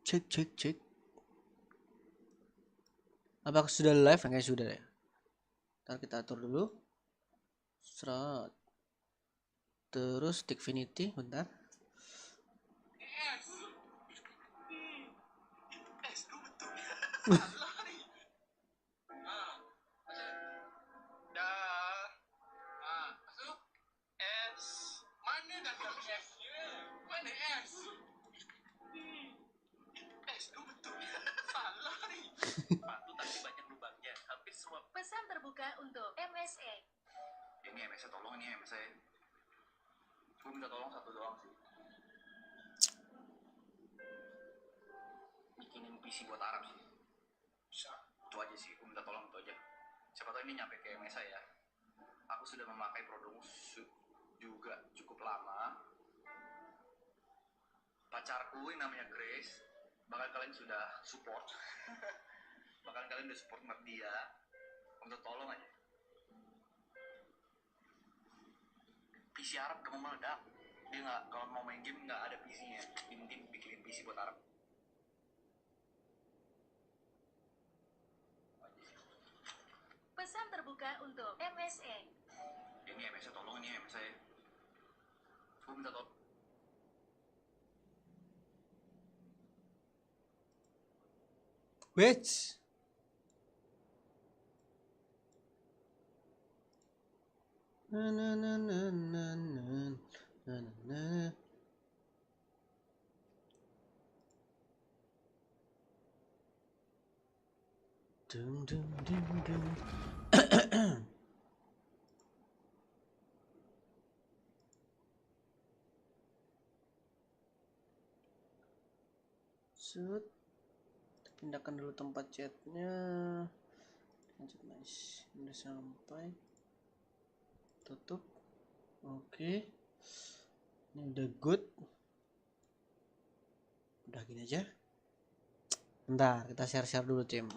Cek. Apakah sudah live? Kayaknya sudah ya. Ntar kita atur dulu. Serat. Terus Divinity, bentar. Pesan terbuka untuk MSA. Ini MSA tolong, ini MSA. Gue minta tolong satu doang sih. Bikinin PC buat Arab sih. Bisa. Itu aja sih, gue minta tolong itu aja. Siapa tahu ini nyampe ke MSA ya. Aku sudah memakai produkmu juga cukup lama. Pacarku yang namanya Grace, bahkan kalian sudah support. Bahkan kalian udah support dia. Untuk tolong aja. PC Arab gak mau meledak. Dia nggak, kalau mau main game nggak ada PC-nya. Tim bikinin PC buat Arab. Pesan terbuka untuk MSA. Ini MSA tolong, ini MSA. Gue minta tolong. Wait. Na. Dum. Set. Pindahkan dulu tempat chatnya. Lanjut, nice. Udah sampai. Tutup. Oke. Ini udah good. Udah gini aja. Bentar, kita share dulu tim.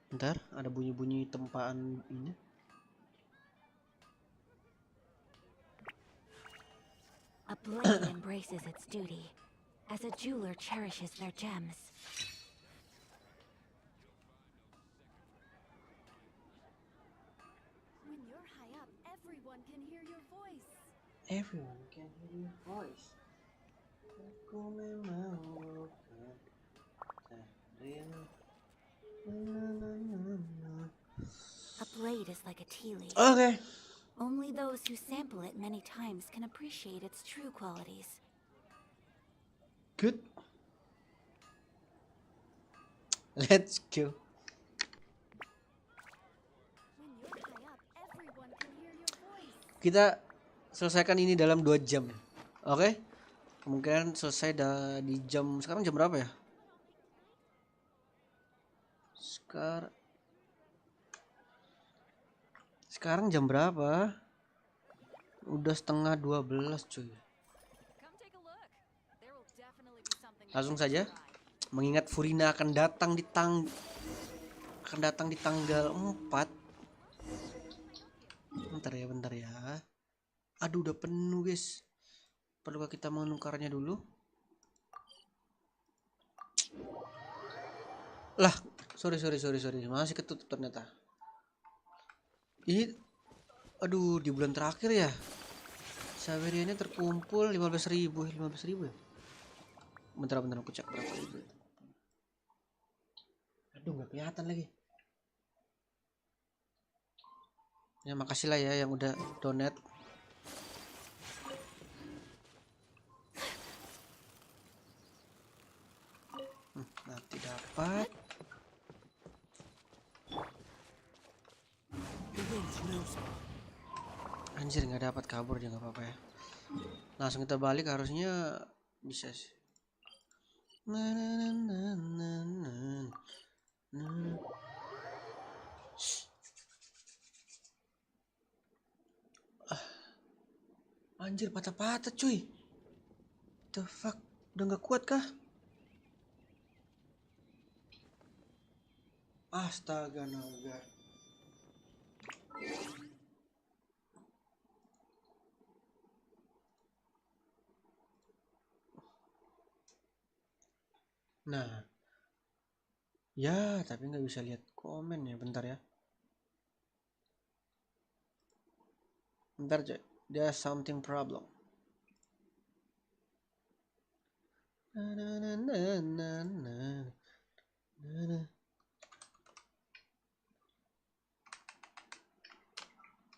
Bentar, ada bunyi-bunyi tempaan ini. A blade embraces its duty, as a jeweler cherishes their gems. When you're high up, everyone can hear your voice. Everyone can hear your voice. Aku memang bukan A blade is like a tea leaf. Okay. Only those who sample it many times can appreciate its true qualities. Good. Let's go. When you're high up, everyone can hear your voice. Kita selesaikan ini dalam 2 jam. Oke. Kemungkinan selesai di jam, sekarang jam berapa ya? Sekarang jam berapa? Udah setengah 12 cuy. Langsung saja. Mengingat Furina akan datang di tanggal 4. Bentar ya. Aduh, udah penuh guys. Perlukah kita menukarnya dulu? Lah, sorry. Masih ketutup ternyata. Ini, aduh, di bulan terakhir ya. Saveriannya terkumpul 15.000 ya. Bentar aku cek berapa ribu. Aduh, nggak kelihatan lagi. Ya makasih lah ya yang udah donate. Nanti dapat. Anjir, nggak dapat, kabur dia, nggak apa-apa ya. Langsung kita balik, harusnya bisa sih. Anjir, patah-patah cuy. The fuck, udah nggak kuat kah? Astaga naga. Nah, ya tapi nggak bisa lihat komen ya, bentar ya. Bentar coy, there's something problem.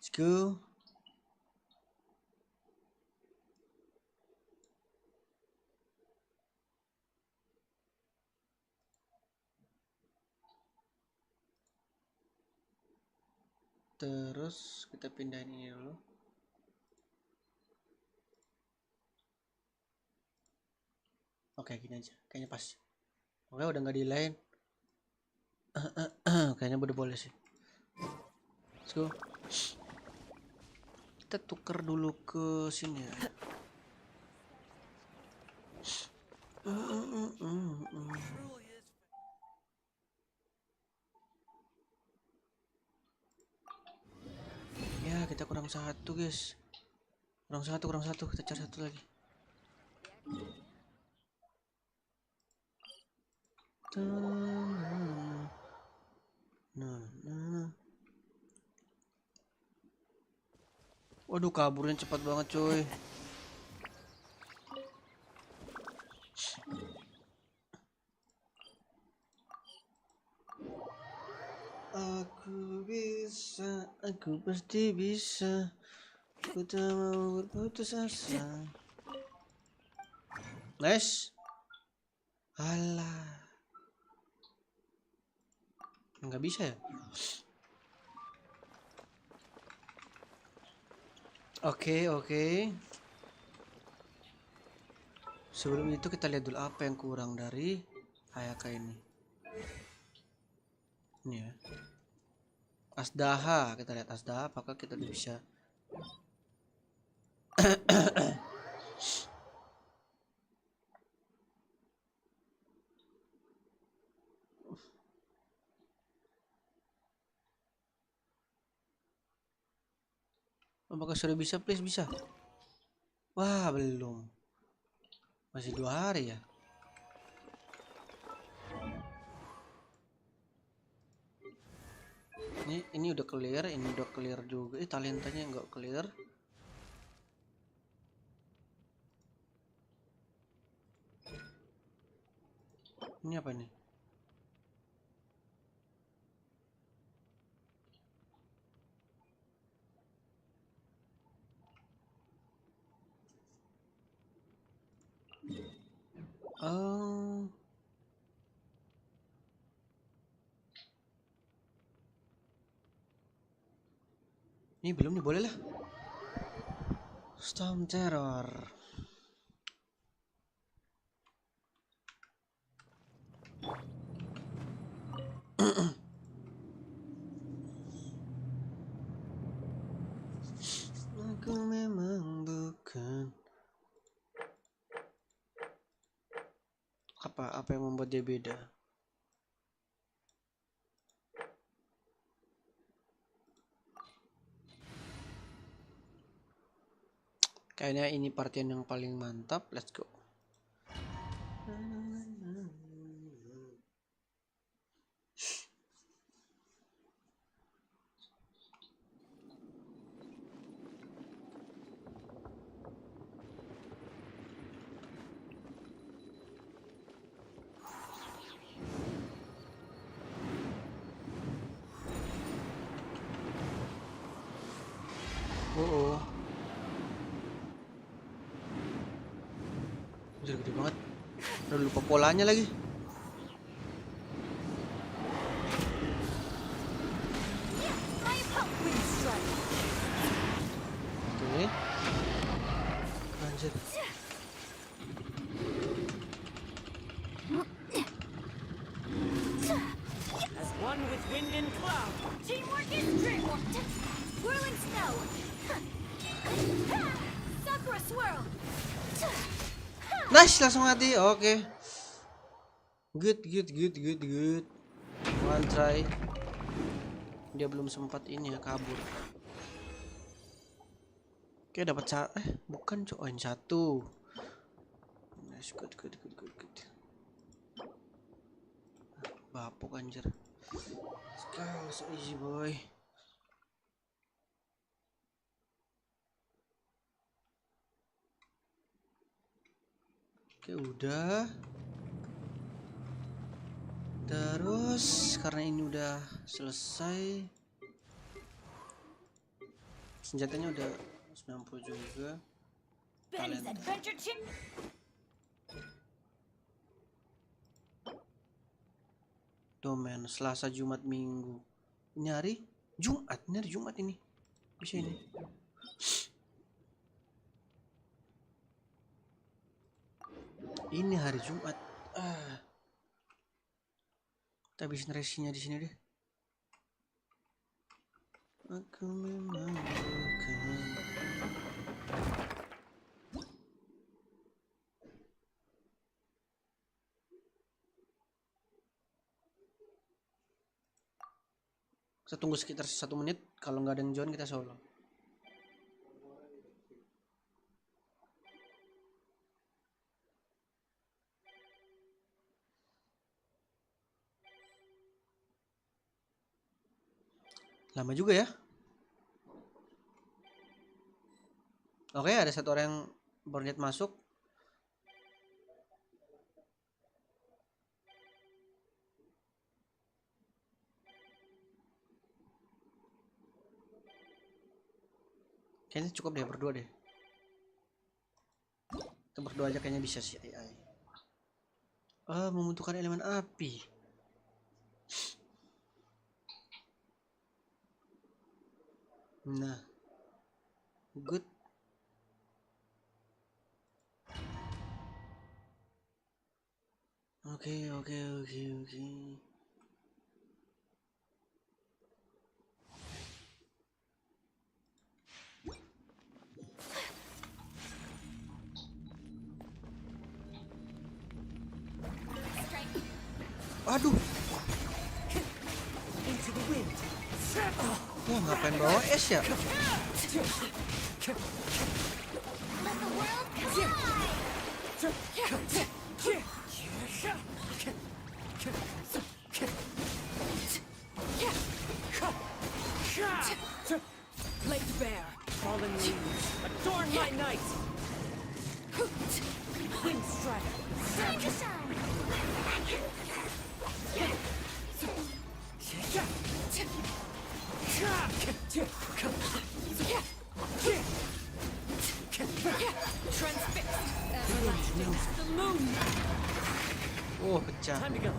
Let's go. Terus kita pindahin ini dulu. Oke, gini aja, kayaknya pas. Oke, udah nggak di line. Kayaknya udah boleh sih. Let's go. Kita tuker dulu ke sini ya. Ya, kita kurang satu guys. Kurang satu. Kita cari satu lagi. Waduh, kaburnya cepat banget coy. Aku bisa, aku pasti bisa. Aku tak mau berputus asa. Nice. Alah. Nggak bisa ya? Oke. Sebelum itu kita lihat dulu apa yang kurang dari Hayaka ini. Ini ya. Asdaha, kita lihat Asdaha apakah kita bisa. Apakah sudah bisa? Please bisa. Wah, belum. Masih 2 hari ya. Ini udah clear, ini udah clear juga. Talentanya nggak clear. Ini apa nih? Oh. Ini belum nih, boleh lah. Storm Terror. Aku memang bukan. Apa yang membuat dia beda? Kayaknya ini partian yang paling mantap. Let's go. Oh. Udah gede banget. Udah lupa polanya lagi. My opponent One with wind and cloud. Teamwork is dreamwork. Whirling snow. Sakura swirl. Nice, langsung mati. Oke. Good. One try. Dia belum sempat ini ya, kabur. Oke, dapat bukan coin satu. Nice, good. Bapuk anjir. Let's go, so easy boy. Oke, udah. Terus karena ini udah selesai, senjatanya udah 90 juga. Benny's adventure chip. Domain Selasa, Jumat, Minggu. Ini hari Jumat. Ini hari Jumat ini. Bisa ini. Ini hari Jumat. Kita habisin resinya di sini deh. Aku memang bukan. Kita tunggu sekitar 1 menit. Kalau nggak ada yang join kita solo. Lama juga ya. Oke, ada satu orang yang berniat masuk. Kayaknya cukup deh, berdua deh. Kita berdua aja kayaknya bisa sih AI. Membutuhkan elemen api. Nah, good. Oke. Aduh. Wah, ngapain bawa es ya? Let the world Laid bare, fallen leaves, adorn my night. Wind strike. transfixed. Everlasting. The moon. Oh, pecah. Time to go.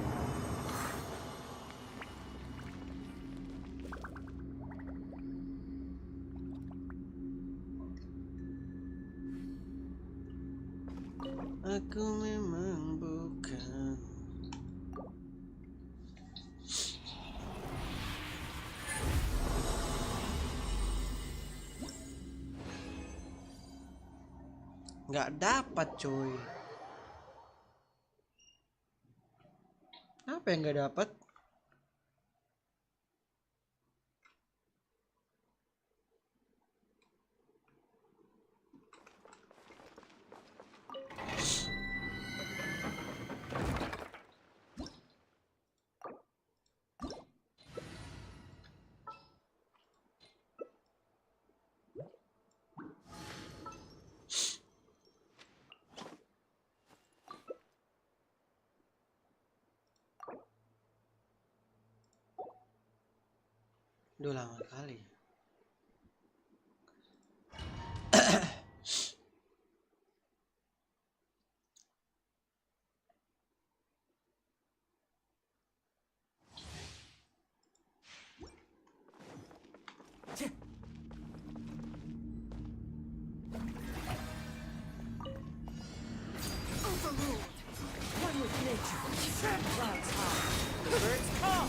Aku memang bukan. Nggak dapat coy. Apa yang nggak dapat? Udah lama kali. One with nature. Clouds high. The birds call.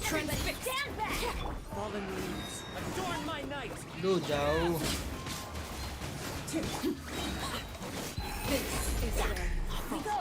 Transfix. Fallen leaves. Adorn my night. Duh, jauh. This is where We go.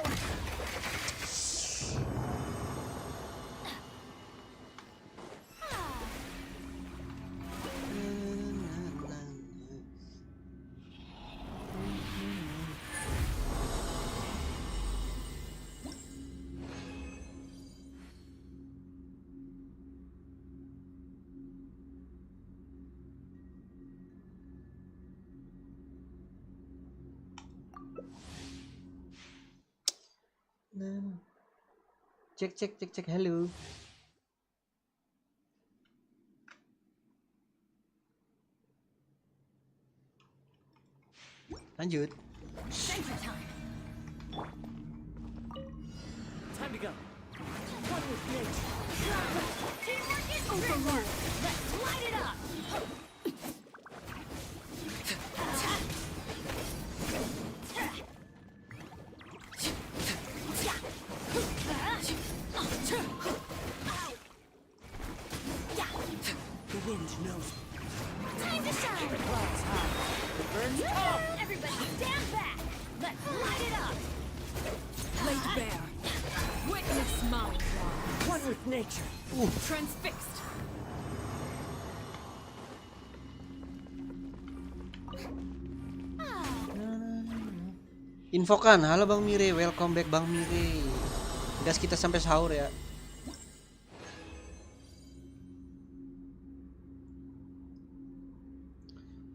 Cek, halo. Lanjut. time to go. One with nature. Teamwork is overwork. Let's light it up. The wind knows. Time to shine. Clouds high. The birds come. Everybody stand back. Let's light it up. Laid bare. Witness my wrath. One with nature. Transfixed. Infokan, halo Bang Mire, welcome back Bang Mire. Gas kita sampai sahur ya.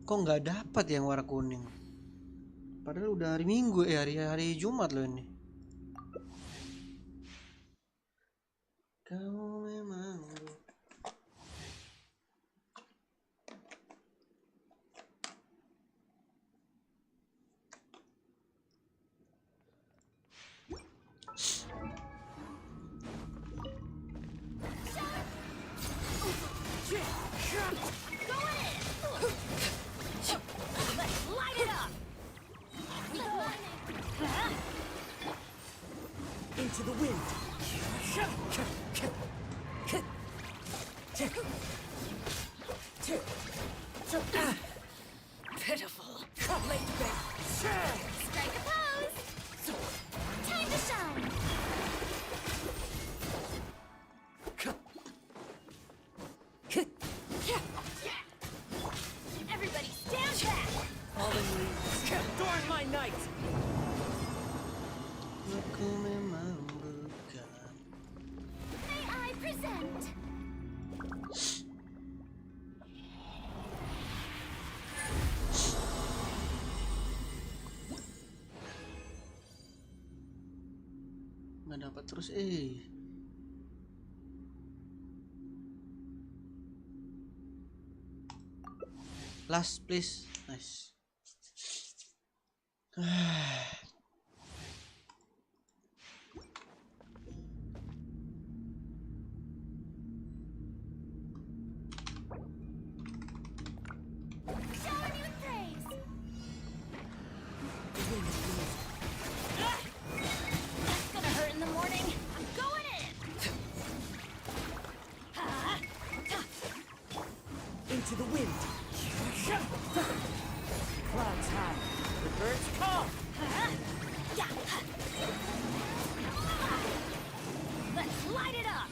Kok nggak dapat yang warna kuning? Padahal udah hari Minggu hari Jumat loh ini. Kau memang Into the wind. Pitiful. Laid bare. Strike a pose. Time to shine. Everybody stand back. Fallen leaves. Adorn my night. aku memang bukan. May I present? Nggak dapat terus last please. Nice. Showing you praise. The wind blows. That's gonna hurt in the morning. I'm going in. Into the wind. Clouds high. The birds come. Let's light it up.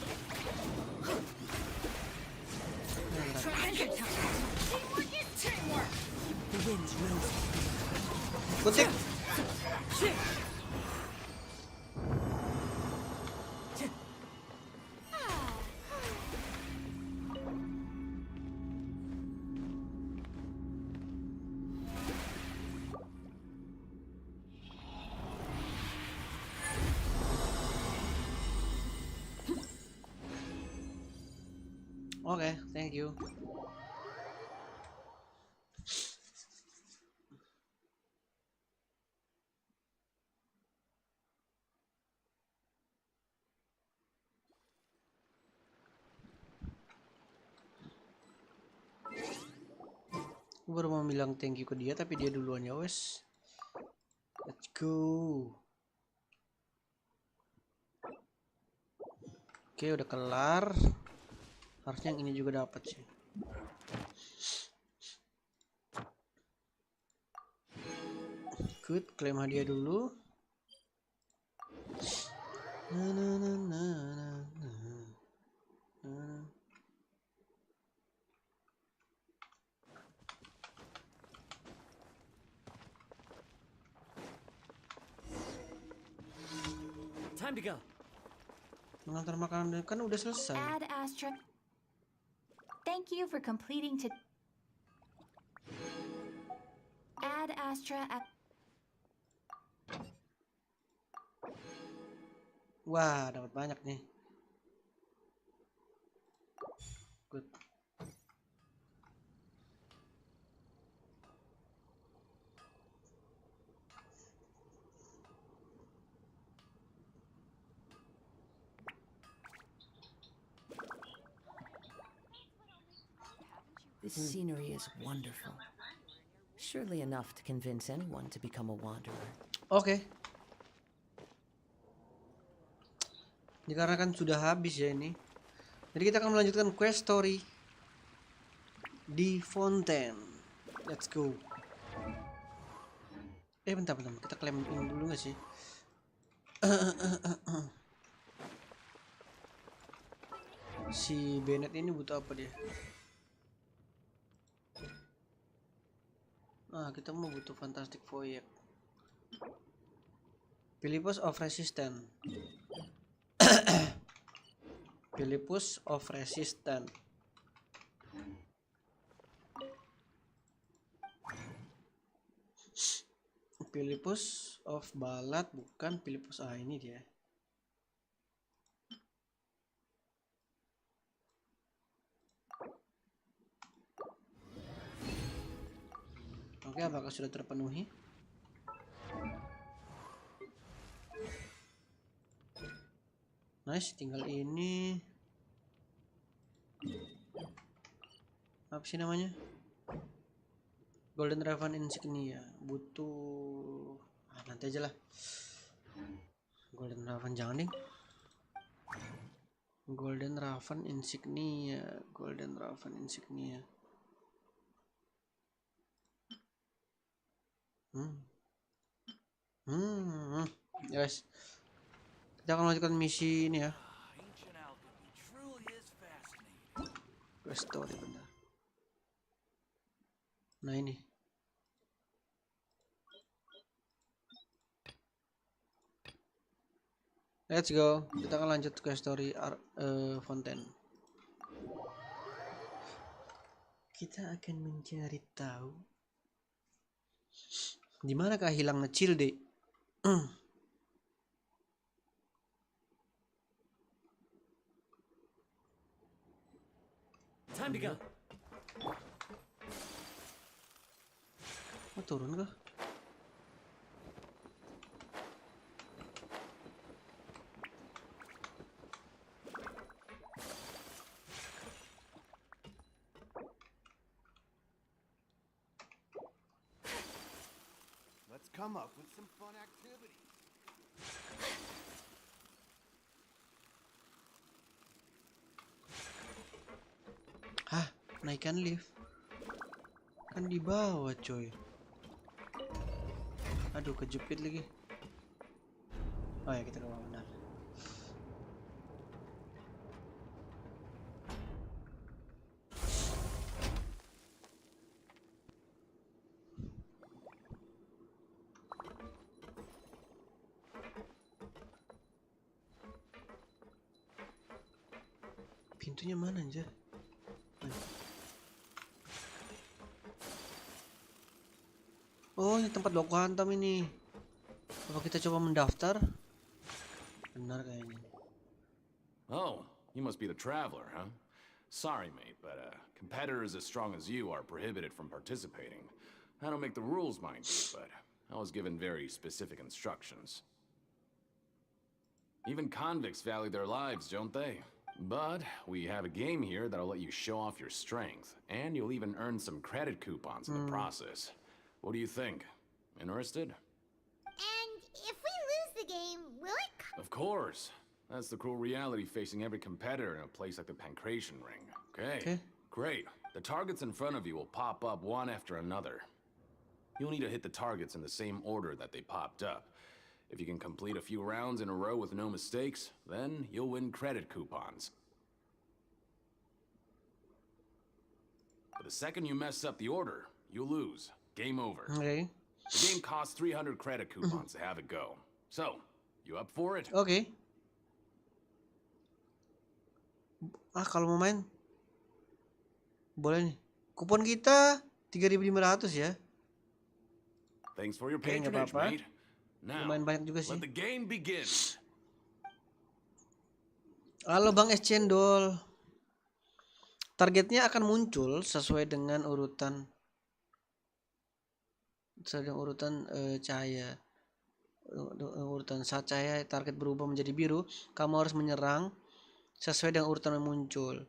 Treasure time. Teamwork is teamwork. The wind knows. Kuntik. Oke, thank you. Aku baru mau bilang thank you ke dia tapi dia duluan ya wes. Let's go. Oke, udah kelar. Harusnya yang ini juga dapat sih. Good, klaim hadiah dulu. Time to go. Mengantar makanan kan udah selesai. Ad Astra. Thank you for completing to. Ad Astra. Wah, dapat banyak nih. Good. This scenery is wonderful. Surely enough to convince anyone to become a wanderer. Oke. Dikarenakan sudah habis ya ini. Jadi kita akan melanjutkan quest story di Fontaine. Let's go. Bentar. Kita klaim ini dulu gak sih? Si Bennett ini butuh apa dia? Kita mau butuh Fantastic Voyage. Philippus of Resistance. Philippus of Resistance. Philippus of Ballad, bukan Philippus. Ini dia. Oke, apakah sudah terpenuhi? Nice, tinggal ini. Apa sih namanya? Golden Raven Insignia. Butuh nanti aja lah. Golden Raven jangan ding. Golden Raven Insignia. Guys, kita akan lanjutkan misi ini ya. Quest story benar. Nah ini. Let's go. Kita akan lanjut quest story Fontaine. Kita akan mencari tahu di manakah hilangnya Cilde. Time to go. Oh, turun kah? Let's come up with some fun activities. Naikkan lift. Kan di bawah, coy. Aduh, kejepit lagi. Oh ya, kita ke bawah benar. Pintunya mana anjir? Oh, ini tempat baku hantam ini. Apa kita coba mendaftar? Benar kayaknya. Oh, you must be the traveler, huh? Sorry, mate, but competitors as strong as you are prohibited from participating. I don't make the rules, mind you, but I was given very specific instructions. Even convicts value their lives, don't they? But we have a game here that'll let you show off your strength, and you'll even earn some credit coupons in the process. What do you think? Interested? And if we lose the game, will it? Of course. That's the cruel reality facing every competitor in a place like the Pancration Ring. Okay. Okay. Great. The targets in front of you will pop up one after another. You'll need to hit the targets in the same order that they popped up. If you can complete a few rounds in a row with no mistakes, then you'll win credit coupons. But the second you mess up the order, you'll lose. Game over. Oke. The game costs 300 credit coupons to have it go. So, you up for it? Oke. Kalau mau main boleh nih. Kupon kita 3.500 ya. Thanks for your Oke, nggak patronage, apa-apa. mate. Now, Lumayan banyak juga sih. let the game begin. Halo Bang Es Cendol. Targetnya akan muncul sesuai dengan urutan cahaya. Urutan saat cahaya target berubah menjadi biru, kamu harus menyerang sesuai dengan urutan yang muncul.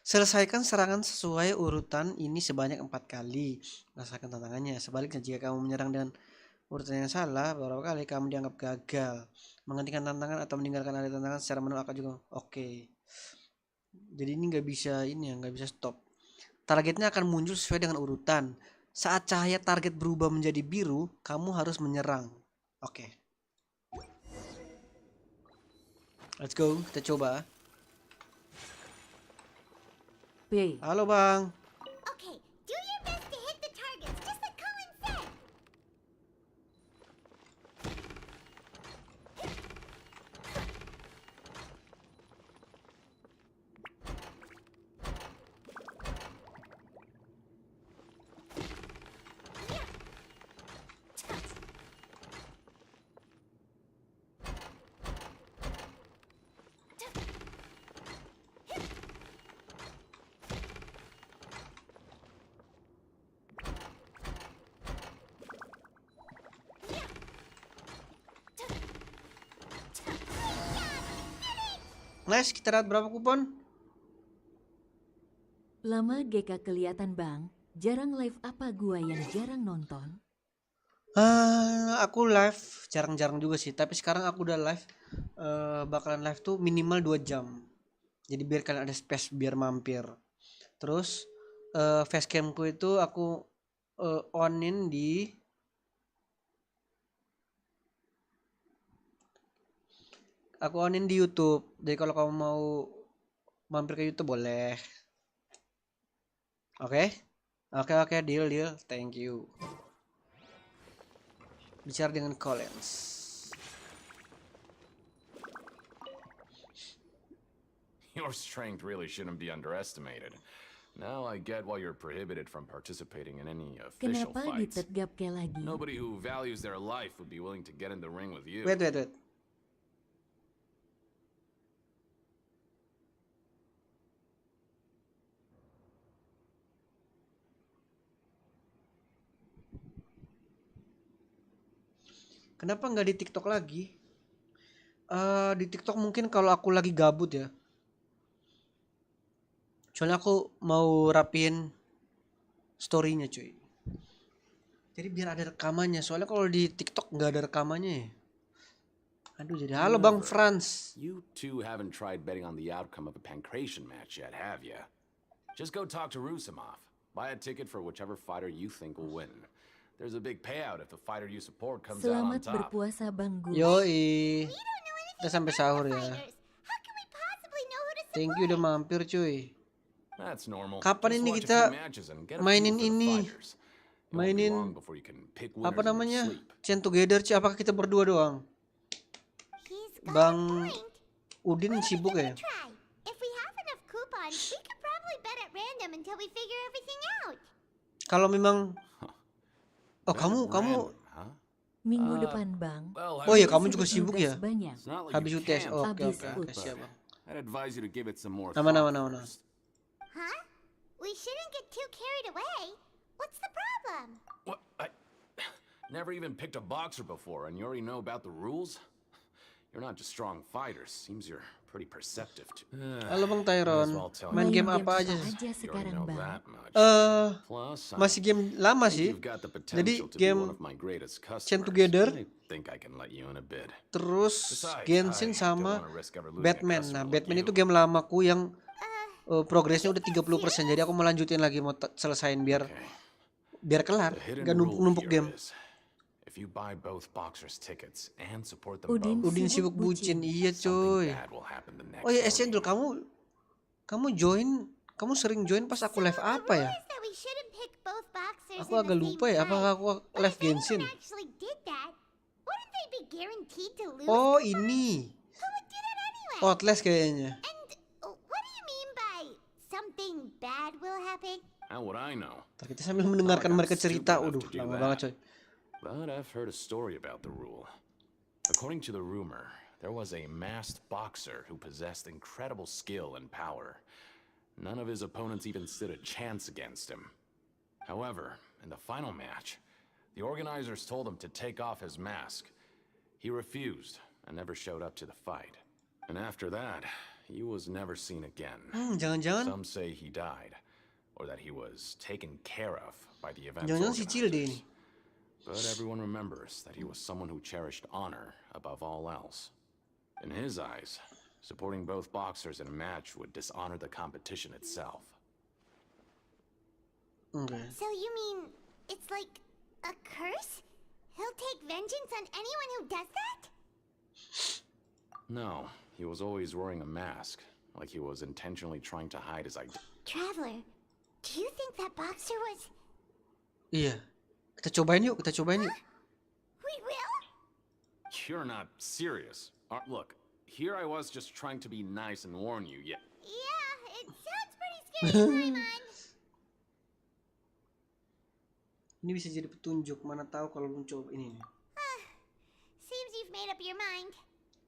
Selesaikan serangan sesuai urutan ini sebanyak 4 kali. Rasakan tantangannya. Sebaliknya, jika kamu menyerang dengan urutan yang salah beberapa kali, kamu dianggap gagal. Menghentikan tantangan atau meninggalkan area tantangan secara manual akan juga oke. Jadi ini nggak bisa stop. Targetnya akan muncul sesuai dengan urutan. Saat cahaya target berubah menjadi biru, kamu harus menyerang. Oke. Let's go, kita coba. B. Halo Bang. Okay, do your best to hit the targets, just like Colin said. Nice, kita dapat berapa kupon? Lama GK kelihatan bang, jarang live apa gua yang jarang nonton? Aku live jarang-jarang juga sih, tapi sekarang aku udah live. Bakalan live tuh minimal 2 jam. Jadi biar kalian ada space biar mampir. Terus facecamku itu aku onin di YouTube. Jadi kalau kamu mau mampir ke YouTube boleh. Oke? Oke, deal. Thank you. Bicara dengan Collins. Your strength really shouldn't be underestimated. Now I get why you're prohibited from participating in any official Kenapa fights. ditegap kayak lagi? Nobody who values their life would be willing to get in the ring with you. Wait. Kenapa nggak di TikTok lagi? Di TikTok mungkin kalau aku lagi gabut ya. Soalnya aku mau rapiin story-nya cuy. Jadi biar ada rekamannya. Soalnya kalau di TikTok nggak ada rekamannya ya. Aduh, jadi halo Bang Franz. You two haven't tried betting on the outcome of a Pancration match yet, have ya? Just go talk to Rusimov. Buy a ticket for whichever fighter you think will win. There's a big payout if the fighter you support comes out on Selamat top. berpuasa Bang Gus. Yoi. Kita sampai sahur ya. Fighters. How can we possibly know who to support? Thank you udah mampir cuy. That's normal. Kapan Just ini watch a kita few matches and get a mainin feel for the ini? fighters. It won't be Mainin long before you can pick apa winners in your namanya? sleep. Chain Together cuy. Apakah kita berdua doang? He's got Bang a point. Udin Why don't we sibuk give ya? it a try? If we have enough coupons, we could probably bet at random until we figure everything out. Kalau memang Bet at kamu random, huh? Minggu depan Bang. Well, Oh iya, I- kamu Sedikit juga sibuk tugas ya? Banyak. it's not like Habis you UTS. can't, Oke, Habis siap Bang. I'd advise you to give it some more Aman. thought first. Huh? We shouldn't get too carried away. What's the problem? What? I never even picked a boxer before, and you already know about the rules? You're not just strong fighters. Seems you're pretty perceptive too. Halo Bang Tyron, main game apa aja sih? aja sekarang, Bang. Plus, Masih game lama think sih. you've got the Jadi potential to be one game of my greatest Chain customers. Together, I think I can let you in a bit. terus Besides, Genshin I don't sama wanna risk ever losing a Batman. customer Nah, like Batman you. itu game lamaku yang progresnya udah 30%. Jadi aku mau lanjutin lagi, mau selesain biar Okay. kelar, The hidden gak rule numpuk here game. is, if you buy both boxers' tickets and support them Udin both, Udin sibuk bucin, iya something coy. bad will happen the next Oh ya, morning. Essendul, kamu sering join pas aku live apa ya? Rule is that we shouldn't pick both boxers Aku in the agak same lupa ya, fight. apakah aku But live if anyone Genshin? actually did that, wouldn't they be guaranteed to lose? Oh ini, Who would do that anyway? Outlast kayaknya. And what do you mean by something bad will happen? How would I know? Ntar kita sambil mendengarkan mereka cerita, lama banget coy. But I've heard a story about the rule. According to the rumor, there was a masked boxer who possessed incredible skill and power. None of his opponents even stood a chance against him. However, in the final match, the organizers told him to take off his mask. He refused and never showed up to the fight. And after that, he was never seen again. Jangan-jangan Some say he died, or that he was taken care of by the event's Jangan-jangan si Cilde organizers. ini. But everyone remembers that he was someone who cherished honor above all else. In his eyes, supporting both boxers in a match would dishonor the competition itself. Oke. So you mean it's like a curse? He'll take vengeance on anyone who does that? No, he was always wearing a mask, like he was intentionally trying to hide his identity. Traveler, do you think that boxer was... Iya. Kita cobain yuk. We will? You're not serious. Look, here I was just trying to be nice and warn you, yet Yeah, it sounds pretty scary, Paimon. Ini bisa jadi petunjuk, mana tahu kalau belum coba ini nih. Seems you've made up your mind.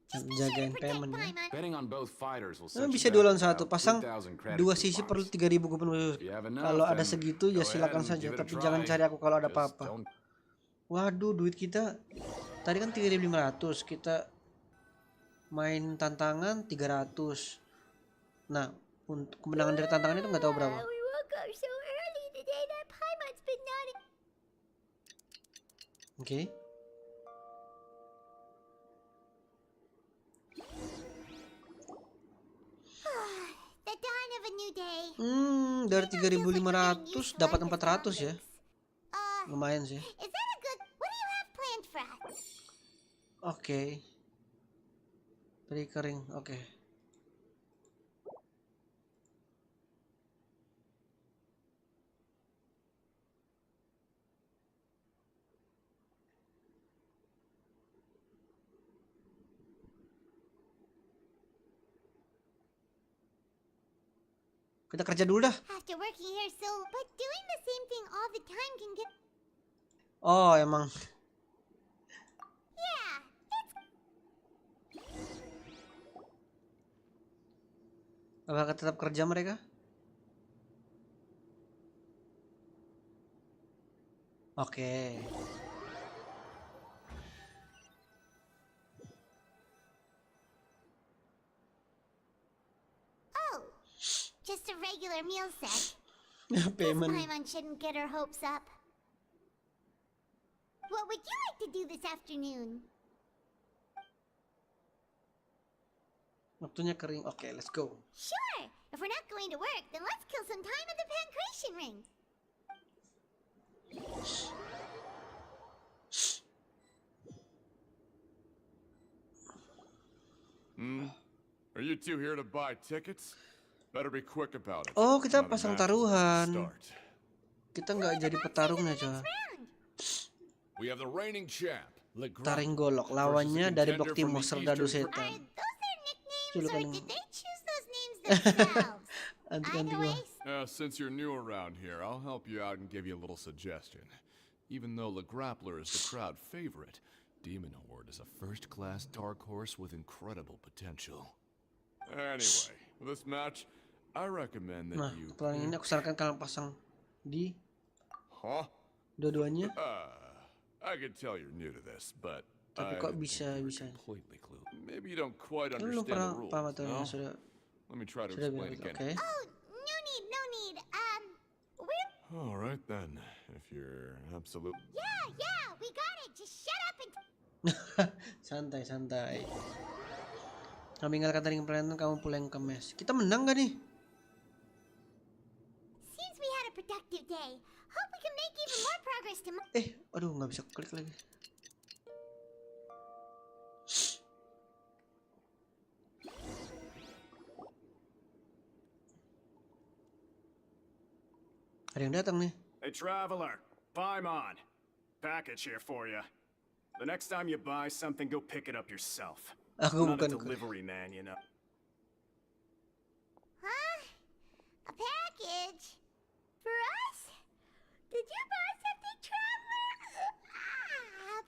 Just be sure Jagain to protect payment ya. Paimon. betting on both fighters will set Bisa you 2 back lawan 1, about pasang 3,000 credits 2 per sisi box. perlu 3.000 kupon. If you have enough, Kalau ada then segitu ya go ahead silakan and saja, give it a tapi try. jangan cari aku kalau ada Just apa-apa. don't- Waduh, duit kita tadi kan 3.500, kita main tantangan 300. Nah, untuk kemenangan dari tantangan itu nggak tahu berapa. We woke up so early today that Paimon's been nodding. Oke. The dawn of a new day. Dari 3.500 dapat 400 ya. Uh, Lumayan sih. is that a good... What do you have planned for us? Oke. Recurring, oke. Kita kerja dulu dah. After working here so... But doing the same thing all the time can get... Oh, emang. Yeah, it's... Apakah tetap kerja mereka? Oke. Oh, just a regular meal set. Guess Payment. Paimon shouldn't get her hopes up. What would you like to do this afternoon? Waktunya kering. Oke, let's go. Sure! If we're not going to work, then let's kill some time at the Pancration Ring. Are you two here to buy tickets? Better be quick about it. Oh, kita Another pasang match is about to taruhan. start. Kita nggak jadi petarungnya, coy. We have the reigning champ, Taring golok. Lawannya dari blok timur, Serdadu Are Setan. those their nicknames, Coba or kan- did they choose those names themselves? Anti-anti Either gua. way, Since you're new around here, I'll help you out and give you a little suggestion. Even though the Grappler is the crowd favorite, Demon Horde is a first-class dark horse with incredible potential. Anyway, for this match, I recommend that Nah, you... petarung ini aku sarankan kalian pasang di Huh? dua-duanya. I can tell you're new to this, but Tapi I kok think bisa- you're bisa? completely clueless. Maybe you don't quite Kan lu understand the pernah rules, paham atau no? sudah Let me try to bilang explain gitu. again. Oke. Oh, no need, no need. We're... All right then, if you're absolute. Yeah, we got it. Just shut up and... Santai, santai. Kami tinggalkan tadi permainan, kamu pulang ke mes. Kita menang gak nih? Seems we had a productive day. Hope we can make even more progress tomorrow. Aduh, nggak bisa klik lagi. Ada yang datang nih. Hey, traveler, Paimon. Package here for you. The next time you buy something, go pick it up yourself. Aku I'm not a bukan. delivery man, you know. Huh? A package? For us? Did you buy something, traveler?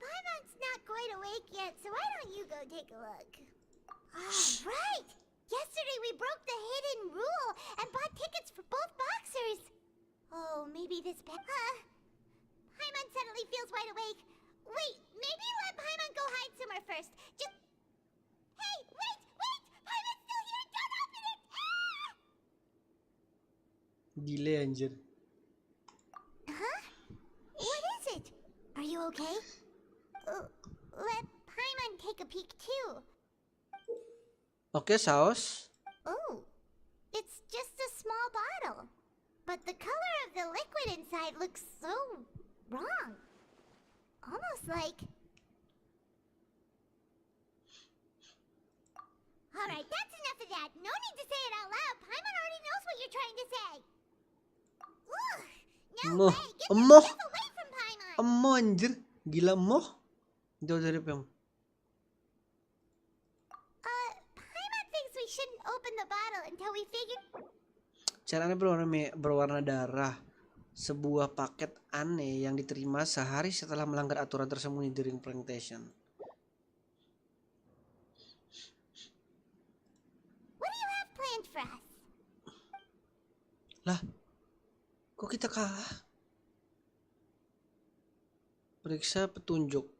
Paimon's not quite awake yet, so why don't you go take a look? Right! Yesterday we broke the hidden rule and bought tickets for both boxers. Oh, maybe this Paimon suddenly feels wide awake. Wait, maybe let Paimon go hide somewhere first. Just... Hey, wait! Paimon's still here! Don't open it! Delay anjir. Huh? What is it? Are you okay? Let Paimon take a peek too. Oke, saus. Oh, it's just a small bottle. But the color of the liquid inside looks so wrong. Almost like... Alright, that's enough of that. No need to say it out loud. Paimon already knows what you're trying to say. Ugh, no Moh. way. Get Emoh. that stuff away from Paimon. Emoh anjir. Gila moh. Jauh dari film. Paimon thinks we shouldn't open the bottle until we figure... Caranya berwarna darah. Sebuah paket aneh yang diterima sehari setelah melanggar aturan tersembunyi during plantation. What do you have planned for us? Lah, kok kita kalah? Periksa petunjuk.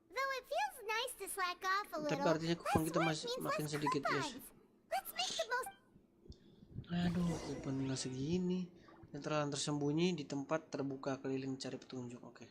Though it feels nice to slack off a Tapi little, artinya kupon less kita work masih means makin less sedikit, guys. coupons. Let's make the most... Aduh, kupon nggak segini. Yang terlalu tersembunyi di tempat terbuka keliling cari petunjuk. Oke.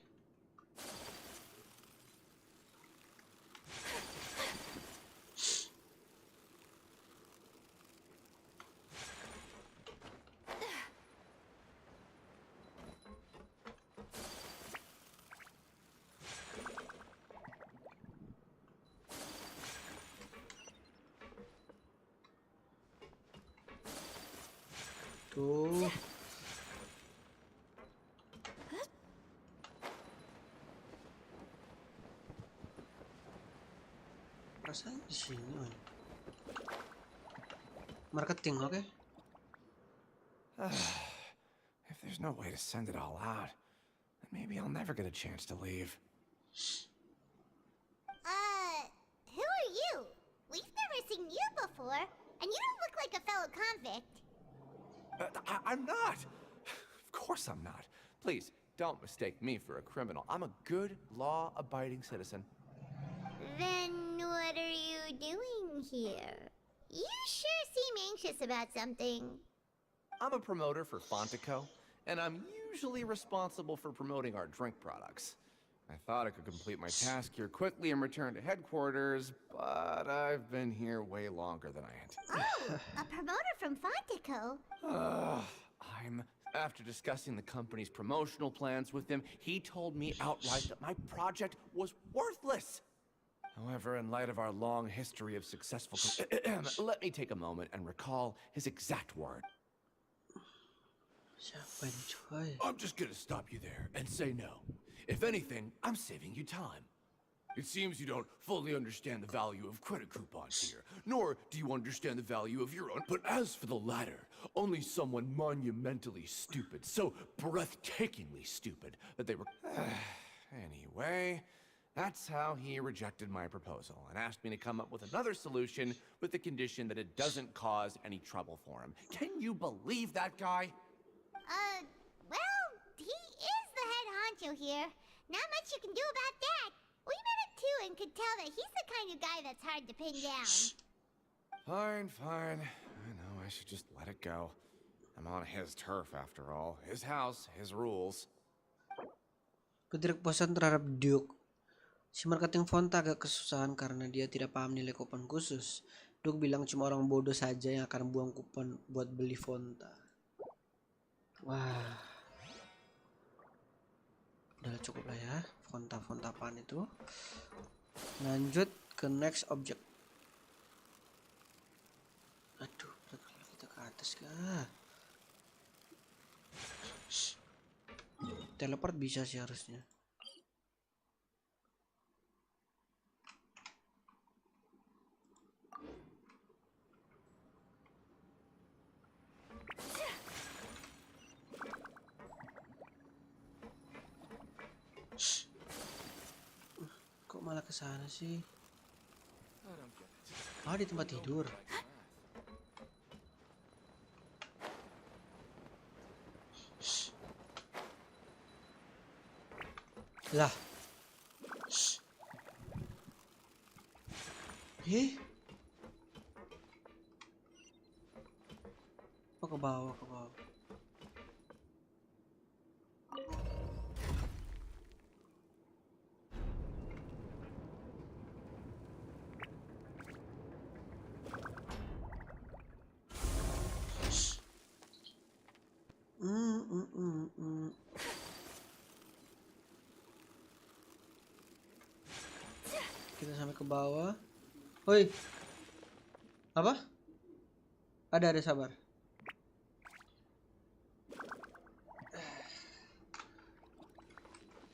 Tuh. Perasaan di sini, man. Marketing, oke? If there's no way to send it all out, then maybe I'll never get a chance to leave. Who are you? We've never seen you before, and you don't look like a fellow convict. I'm not! Of course I'm not. Please, don't mistake me for a criminal. I'm a good, law-abiding citizen. Then what are you doing here? You sure seem anxious about something. I'm a promoter for Fontico, and I'm usually responsible for promoting our drink products. I thought I could complete my task here quickly and return to headquarters, but I've been here way longer than I anticipated. Oh, a promoter from Fontico? After discussing the company's promotional plans with him, he told me outright that my project was worthless. However, in light of our long history of successful... let me take a moment and recall his exact word. Siapa ini, coy? I'm just gonna stop you there and say no. If anything, I'm saving you time. It seems you don't fully understand the value of credit coupons here, nor do you understand the value of your own. But as for the latter, only someone monumentally stupid, so breathtakingly stupid that they were... Anyway, that's how he rejected my proposal and asked me to come up with another solution with the condition that it doesn't cause any trouble for him. Can you believe that guy? Well, he is the head honcho here. Not much you can do about that. We met at too and could tell that he's the kind of guy that's hard to pin down. Fine, fine. I know, I should just let it go. I'm on his turf after all. His house, his rules. Ketidakpuasan terhadap Duke. Si marketing Fonta agak kesusahan karena dia tidak paham nilai kupon khusus. Duke bilang cuma orang bodoh saja yang akan buang kupon buat beli Fonta. Wah. Udah cukup lah ya. Fonta apaan itu. Lanjut ke next object. Aduh, kita ke atas kah? Teleport bisa sih harusnya. Kok malah ke sana sih? Ah, di tempat tidur. Lah. Oh, ke bawah, ke bawah. Kita sampai ke bawah. Woi. Apa? Ada sabar.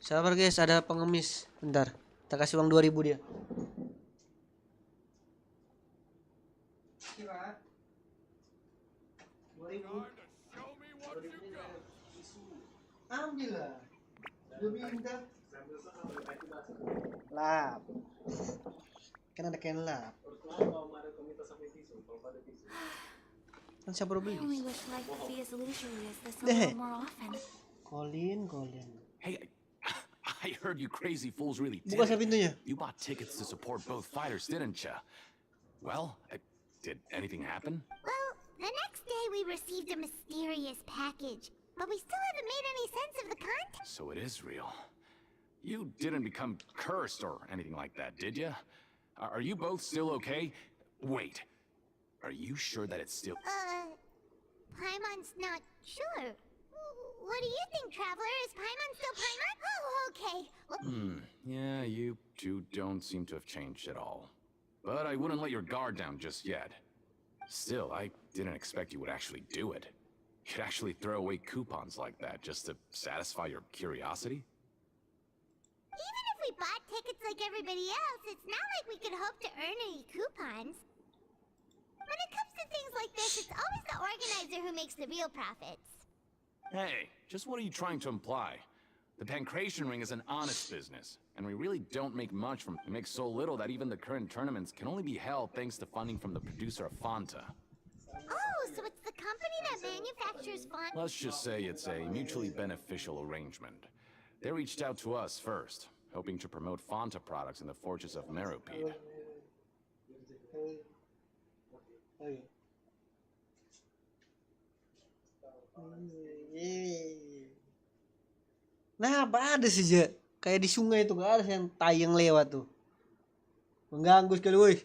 Sabar guys, ada pengemis. Bentar. Kita kasih uang 2000 dia. Ambil lah. Lap. Kan ada kain lap. Kan siapa I beli? only wish life could be as leisurely as this a little more often. Colin. Hey, I heard you crazy fools really did Buka saya it. pintunya. You bought tickets to support both fighters, didn't ya? Well, did anything happen? Well, the next day we received a mysterious package, but we still haven't made any sense of the content. So it is real. You didn't become cursed or anything like that, did ya? Are you both still okay? Wait, are you sure that it's still... Paimon's not sure. What do you think, Traveler? Is Paimon still Paimon? Oh, okay. Well, Yeah, you two don't seem to have changed at all. But I wouldn't let your guard down just yet. Still, I didn't expect you would actually do it. You'd actually throw away coupons like that just to satisfy your curiosity? even if we bought tickets like everybody else, it's not like we could hope to earn any coupons. When it comes to things like this, it's always the organizer who makes the real profits. Hey, just what are you trying to imply? The Pancration Ring is an honest business, and we really don't make much from it. We make so little that even the current tournaments can only be held thanks to funding from the producer of Fanta. Oh, so it's the company that manufactures font. Let's just say it's a mutually beneficial arrangement. They reached out to us first, hoping to promote Fanta products in the Fortress of Meropide. Nah, apa ada sih, Ja? Kayak di sungai tuh gak ada yang tayang lewat tuh. Mengganggu sekali, woi.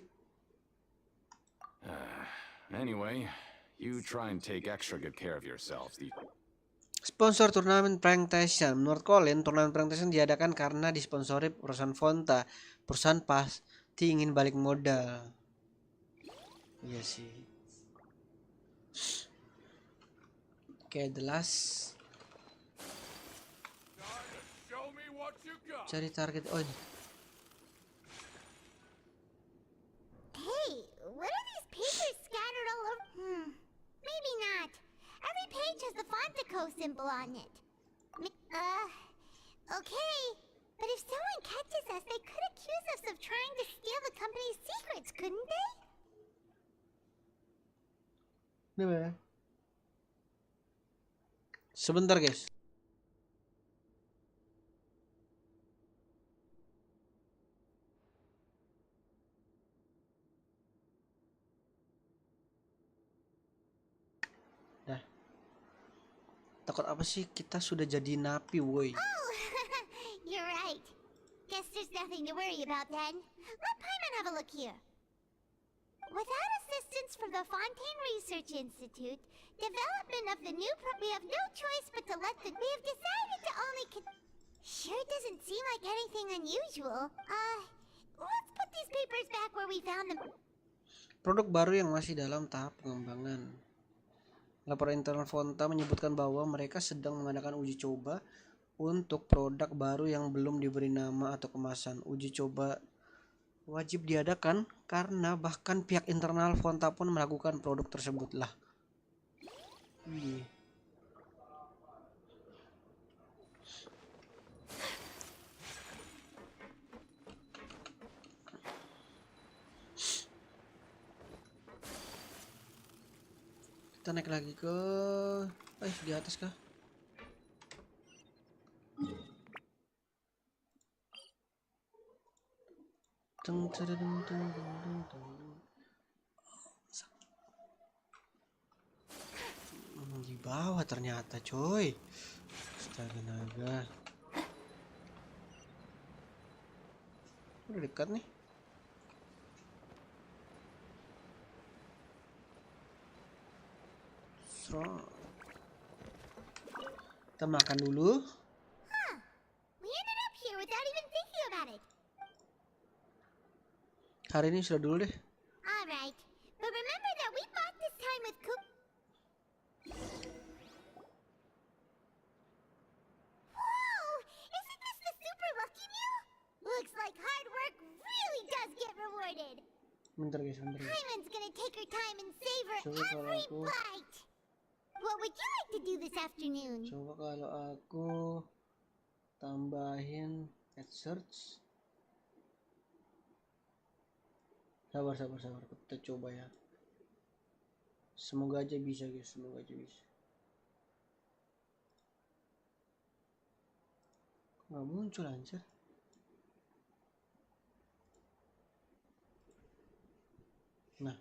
Anyway, you try and take extra good care of yourselves. Sponsor turnamen Pranktation. Menurut Colin, turnamen Pranktation diadakan karena disponsori perusahaan Fonta. Perusahaan pasti ingin balik modal. Iya sih. Oke, the last. Cari target. Oh, ini. Hey, what are these papers scattered all over? Maybe not. Every page has the Fontico symbol on it. Okay. But if someone catches us, they could accuse us of trying to steal the company's secrets, couldn't they? Ini sebentar, guys. Takut apa sih? Kita sudah jadi napi, woi. Oh, you're right. Guess there's nothing to worry about then. Let Paimon have a look here. Without assistance from the Fontaine Research Institute, development of the new we have no choice but to let the... We have decided to only... Sure doesn't seem like anything unusual. Let's put these papers back where we found them. Produk baru yang masih dalam tahap pengembangan. Laporan internal Fonta menyebutkan bahwa mereka sedang mengadakan uji coba untuk produk baru yang belum diberi nama atau kemasan. Uji coba wajib diadakan karena bahkan pihak internal Fonta pun melakukan produk tersebut lah. Kita naik lagi ke di atas kah? Di bawah ternyata, coy. Astaga naga. Udah dekat nih. Kita makan dulu. We ended up here without even thinking about it. Hari ini sudah dulu deh. Alright, but remember that we bought this time with Whoa! Isn't this the super lucky meal? Looks like hard work really does get rewarded. Bentar guys. Paimon's gonna take her time and savor Coba kalau every aku- bite. What would you like to do this afternoon? Coba kalau aku tambahin ad search. Sabar. Kita coba ya. Semoga aja bisa guys, Nggak muncul anjir. Nah.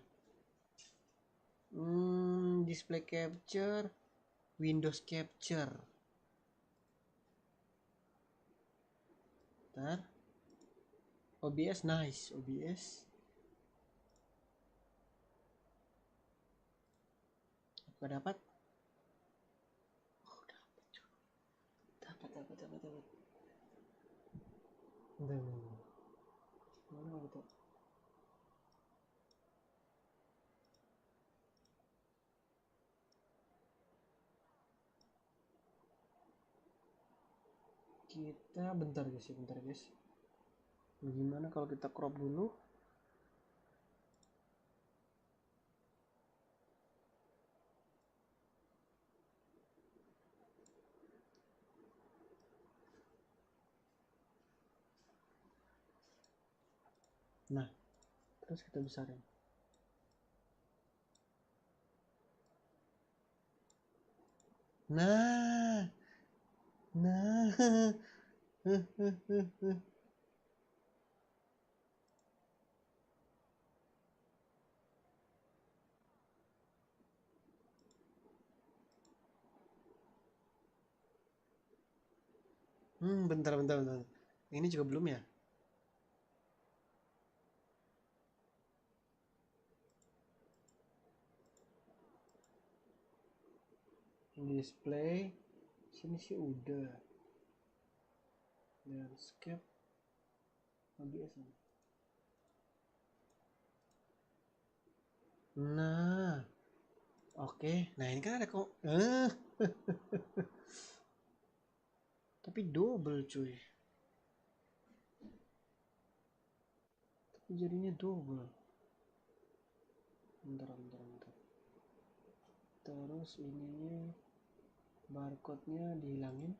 Display capture, Windows capture. Bentar. OBS nice, OBS. Apa dapat? Oh, dapat. Mana itu? Kita bentar guys. Bagaimana kalau kita crop dulu? Nah, terus kita besarin. Nah. Bentar. Ini juga belum ya? Display sini sih udah. Landscape OBS. Nah. Oke. Nah, ini kan ada kok. Tapi double cuy. Tapi jadinya double. Bentar. Terus ininya barcode-nya dihilangin.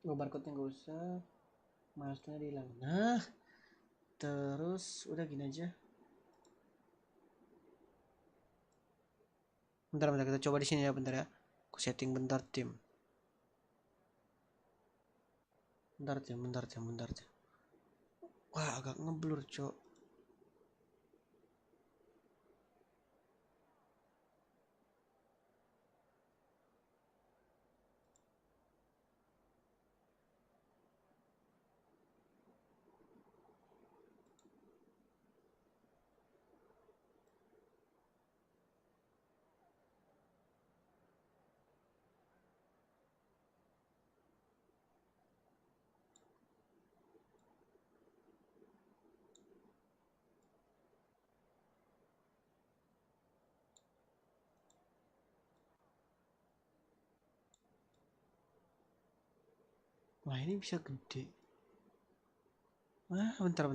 Oh, barcode-nya nggak usah. Milestone-nya dihilangin. Nah, terus udah gini aja. Bentar, kita coba di sini ya, bentar ya. Aku setting bentar tim. Bentar tim. Wah, agak ngeblur, cok. Wah, ini bisa gede. Wah, bentar.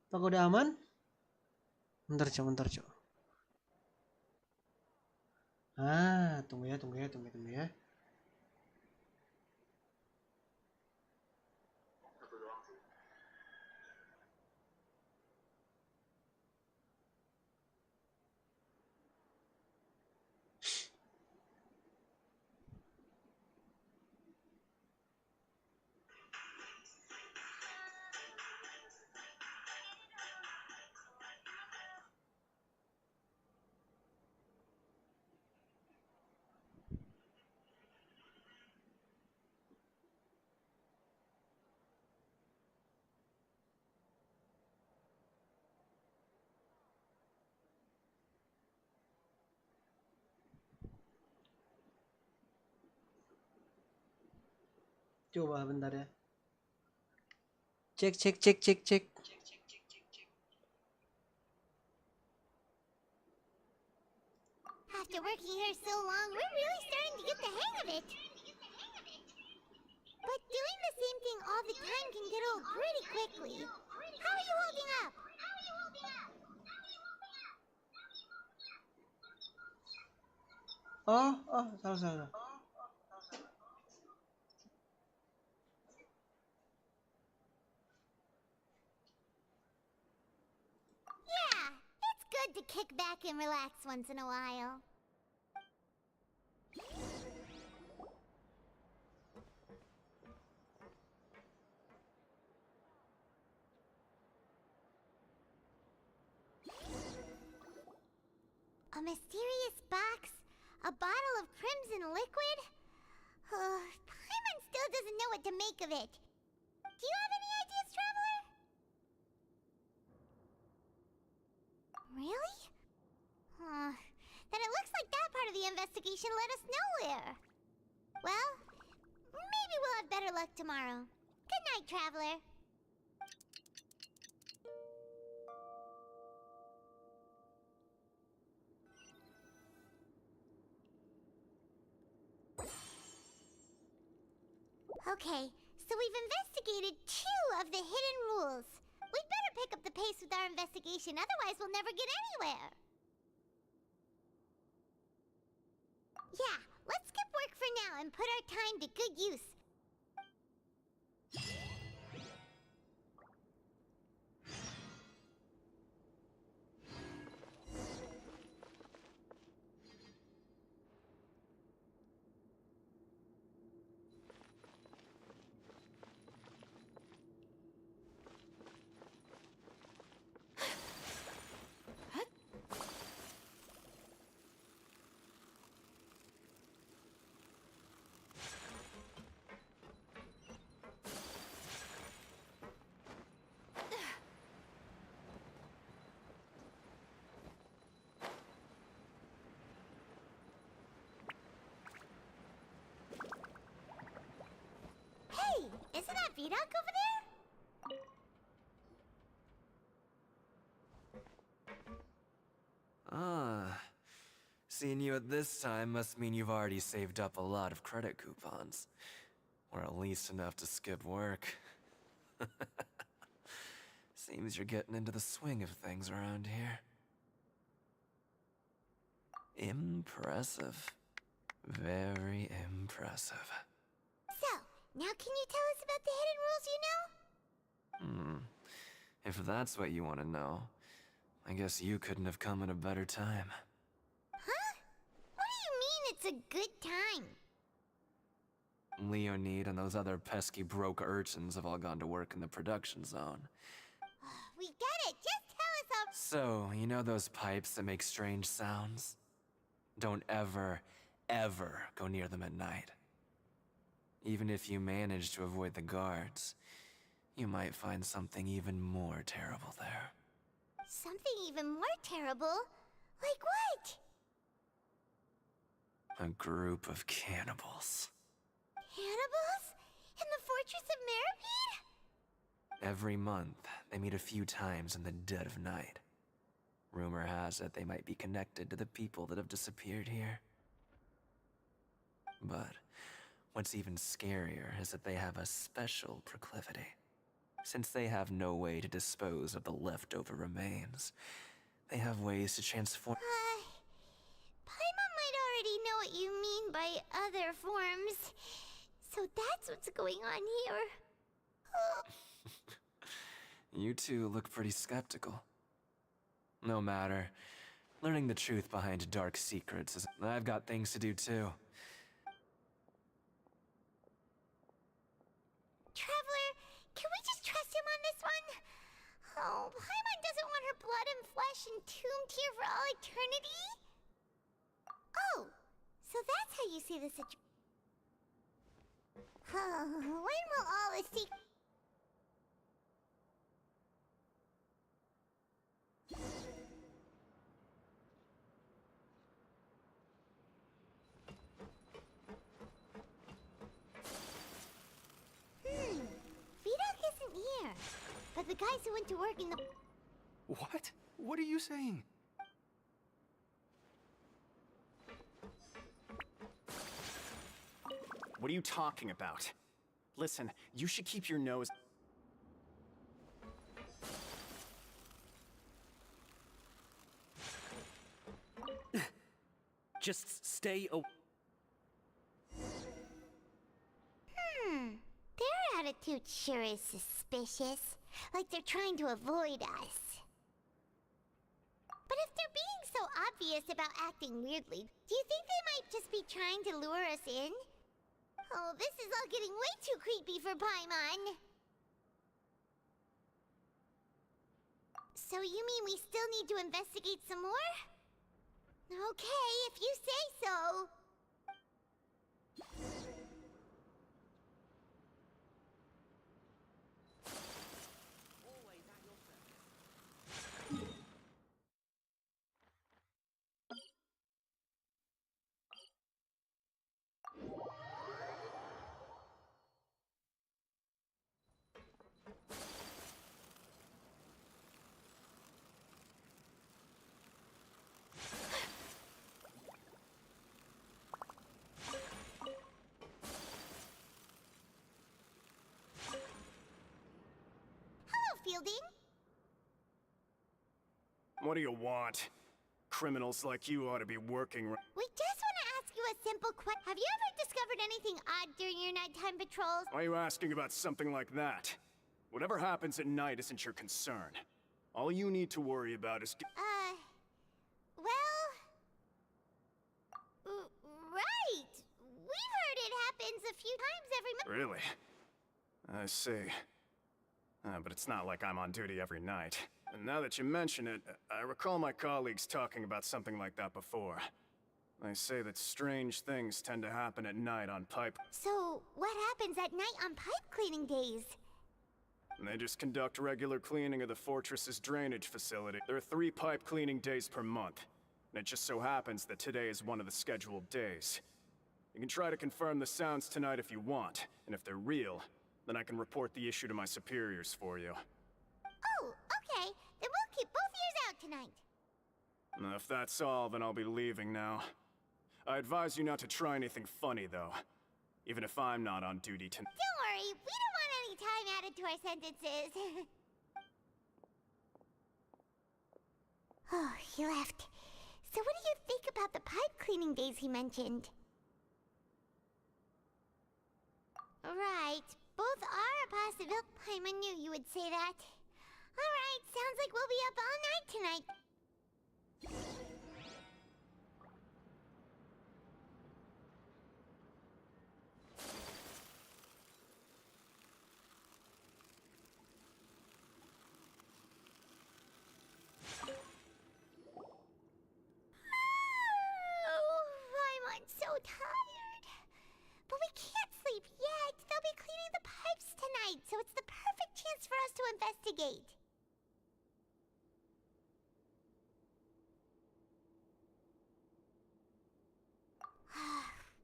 Apakah udah aman? Bentar, Cok. Tunggu ya. Coba bentar ya. Cek. After working here so long, we're really starting to get the hang of it. But doing the same thing all the time can get old pretty quickly. How are you holding up? Salah. Yeah, it's good to kick back and relax once in a while. A mysterious box? A bottle of crimson liquid? Paimon still doesn't know what to make of it. Do you have any ideas, Traveler? Really? Then it looks like that part of the investigation led us nowhere. Well, maybe we'll have better luck tomorrow. Good night, Traveler. Okay, so we've investigated 2 of the hidden rules. We'd better pick up the pace with our investigation, otherwise we'll never get anywhere. Yeah, let's skip work for now and put our time to good use. Hey, isn't that Vidoc over there? Seeing you at this time must mean you've already saved up a lot of credit coupons. Or at least enough to skip work. Seems you're getting into the swing of things around here. Impressive. Very impressive. So, now can you tell us about the hidden rules you know? If that's what you want to know, I guess you couldn't have come at a better time. Huh? What do you mean it's a good time? Leonid and those other pesky broke urchins have all gone to work in the production zone. We get it, just tell us how— So, you know those pipes that make strange sounds? Don't ever go near them at night. Even if you manage to avoid the guards, you might find something even more terrible there. Something even more terrible? Like what? A group of cannibals. Cannibals? In the Fortress of Meripede? Every month, they meet a few times in the dead of night. Rumor has it they might be connected to the people that have disappeared here. But what's even scarier is that they have a special proclivity. Since they have no way to dispose of the leftover remains, they have ways to transform. Paimon might already know what you mean by other forms. So that's what's going on here. You two look pretty skeptical. No matter. Learning the truth behind dark secrets is... I've got things to do too. Traveler, can we just trust him on this one? Oh, Paimon doesn't want her blood and flesh entombed here for all eternity? Oh, so that's how you see the situation. When will all the secrets... Vidok isn't here. But the guys who went to work in the... What? What are you saying? What are you talking about? Listen, you should keep your nose... Just stay away. Their attitude sure is suspicious. Like they're trying to avoid us. But if they're being so obvious about acting weirdly, do you think they might just be trying to lure us in? Oh, this is all getting way too creepy for Paimon. So you mean we still need to investigate some more? Okay, if you say so. Fielding? What do you want? Criminals like you ought to be working... We just want to ask you a simple question. Have you ever discovered anything odd during your nighttime patrols? Why are you asking about something like that? Whatever happens at night isn't your concern. All you need to worry about is... Well... right! We've heard it happens a few times every month. Really? I see. But it's not like I'm on duty every night. And now that you mention it, I recall my colleagues talking about something like that before. They say that strange things tend to happen at night on pipe... So, what happens at night on pipe cleaning days? They just conduct regular cleaning of the fortress's drainage facility. There are 3 pipe cleaning days per month. And it just so happens that today is one of the scheduled days. You can try to confirm the sounds tonight if you want, and if they're real, then I can report the issue to my superiors for you. Oh, okay. Then we'll keep both ears out tonight. If that's all, then I'll be leaving now. I advise you not to try anything funny, though. Even if I'm not on duty tonight. Don't worry, we don't want any time added to our sentences. Oh, he left. So what do you think about the pipe cleaning days he mentioned? Right. Both are a possibility. Paimon knew you would say that. Alright, sounds like we'll be up all night tonight. Oh, Paimon's so tired. But we can't sleep yet. gate.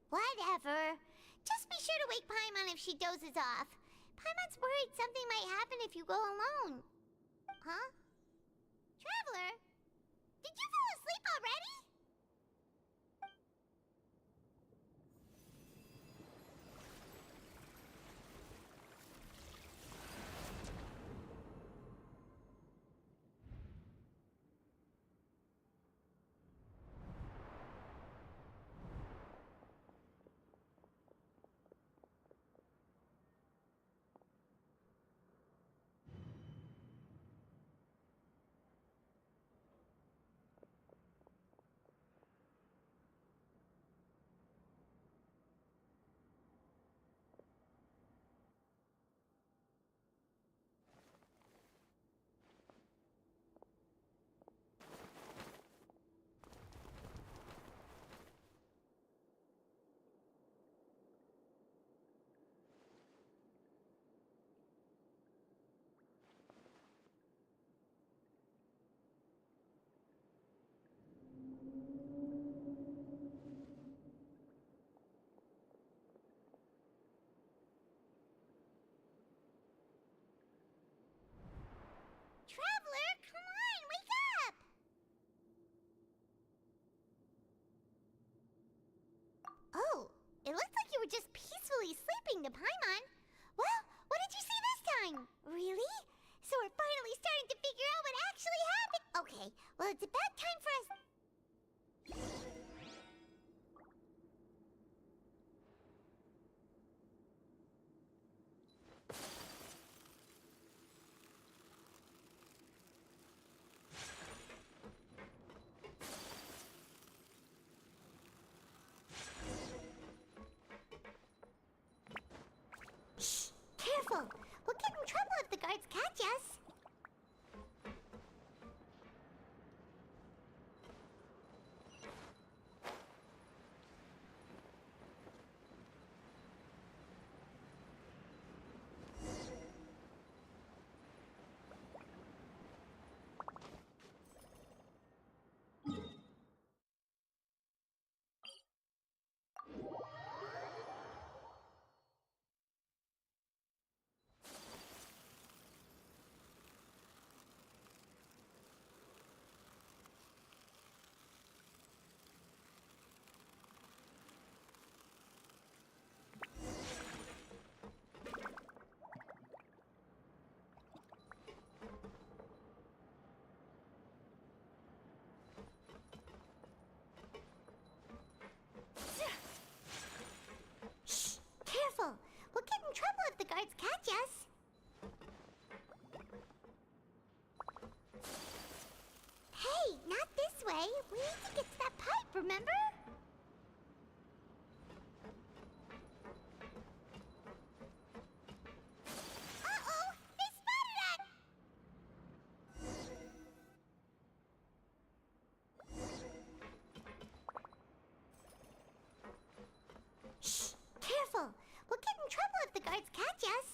Whatever. Just be sure to wake Paimon if she dozes off. Paimon's worried something might happen if you go alone. Huh? Traveler? Did you fall asleep already? Traveler, come on, wake up! Oh, it looks like you were just peacefully sleeping to Paimon. Well, what did you see this time? Really? So we're finally starting to figure out what actually happened. Okay, well, it's about time for us. Shh! Careful! We'll get in trouble if the guards catch us. Shh! Careful! We'll get in trouble if the guards catch us. Hey, not this way. We need to get to that pipe, remember? Uh-oh! They spotted us! Shh! Careful! We'll get in trouble if the guards catch us.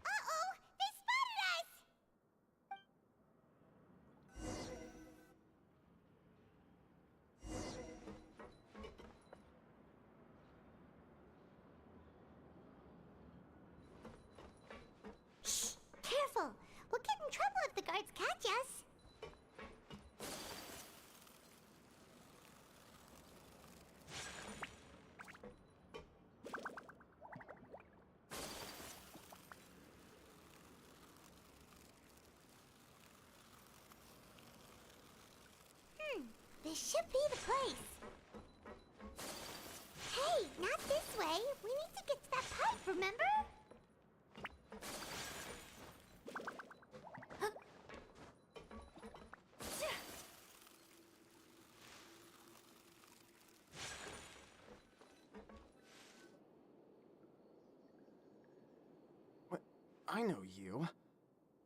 Uh-oh! They spotted us! Shh! Careful! We'll get in trouble if the guards catch us. This should be the place. Hey, not this way. We need to get to that pipe, remember? I know you.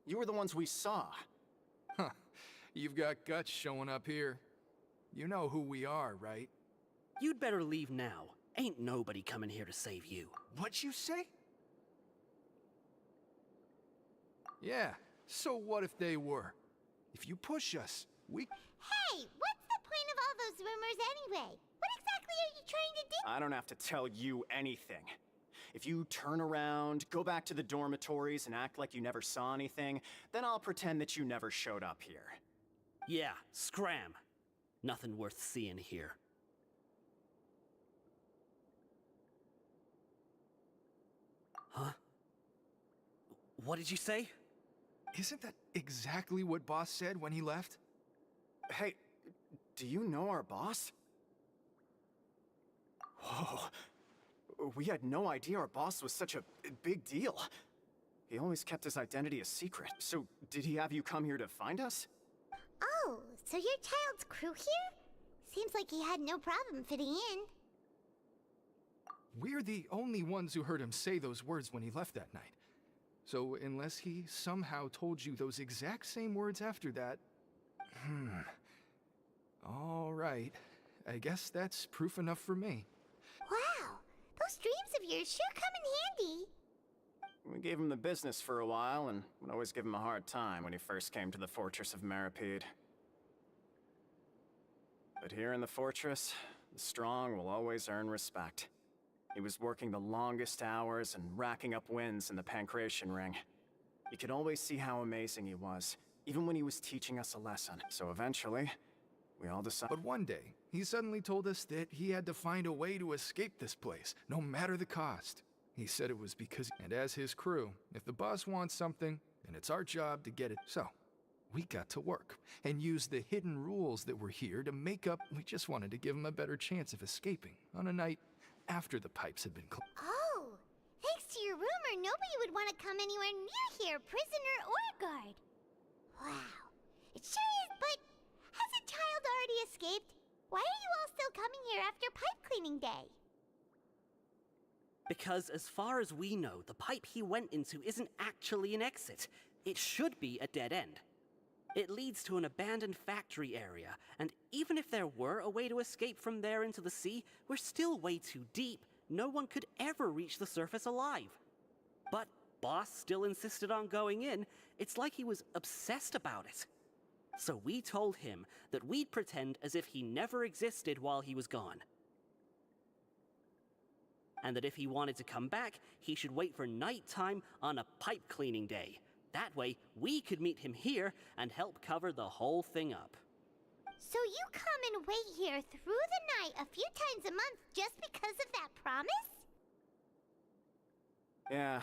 You were the ones we saw. Huh. You've got guts showing up here. You know who we are, right? You'd better leave now. Ain't nobody coming here to save you. What'd you say? Yeah, so what if they were? If you push us, we... Hey, what's the point of all those rumors anyway? What exactly are you trying to do? I don't have to tell you anything. If you turn around, go back to the dormitories and act like you never saw anything, then I'll pretend that you never showed up here. Yeah, scram. Nothing worth seeing here. Huh? What did you say? Isn't that exactly what Boss said when he left? Hey, do you know our boss? Whoa. We had no idea our boss was such a big deal. He always kept his identity a secret. So, did he have you come here to find us? Oh, so your child's crew here? Seems like he had no problem fitting in. We're the only ones who heard him say those words when he left that night. So unless he somehow told you those exact same words after that... All right. I guess that's proof enough for me. Wow, those dreams of yours sure come in handy. We gave him the business for a while and would always give him a hard time when he first came to the Fortress of Maripede. But here in the fortress, the strong will always earn respect. He was working the longest hours and racking up wins in the Pancration Ring. You could always see how amazing he was, even when he was teaching us a lesson. So eventually, we all decided... But one day, he suddenly told us that he had to find a way to escape this place, no matter the cost. He said it was because... And as his crew, if the boss wants something, then it's our job to get it. So, we got to work, and used the hidden rules that were here to make up... We just wanted to give him a better chance of escaping on a night after the pipes had been closed. Oh, thanks to your rumor, nobody would want to come anywhere near here, prisoner or guard. Wow, it sure is, but has a child already escaped? Why are you all still coming here after pipe cleaning day? Because as far as we know, the pipe he went into isn't actually an exit. It should be a dead end. It leads to an abandoned factory area, and even if there were a way to escape from there into the sea, we're still way too deep. No one could ever reach the surface alive. But Boss still insisted on going in. It's like he was obsessed about it. So we told him that we'd pretend as if he never existed while he was gone. And that if he wanted to come back, he should wait for nighttime on a pipe cleaning day. That way, we could meet him here and help cover the whole thing up. So you come and wait here through the night a few times a month just because of that promise? Yeah,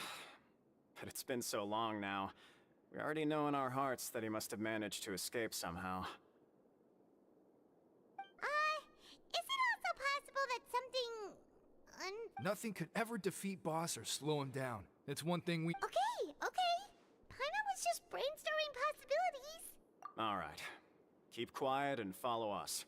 but it's been so long now. We already know in our hearts that he must have managed to escape somehow. Is it also possible that something... Nothing could ever defeat Boss or slow him down. It's one thing we... Okay. Paimon was just brainstorming possibilities. All right. Keep quiet and follow us.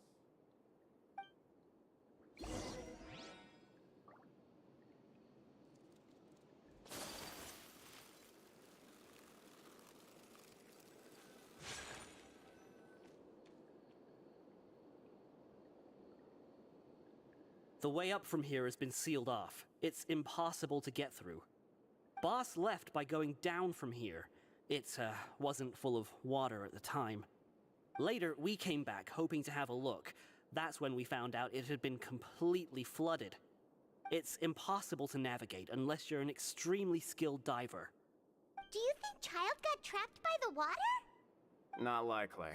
The way up from here has been sealed off. It's impossible to get through. Boss left by going down from here. It wasn't full of water at the time. Later, we came back hoping to have a look. That's when we found out it had been completely flooded. It's impossible to navigate unless you're an extremely skilled diver. Do you think Child got trapped by the water? Not likely.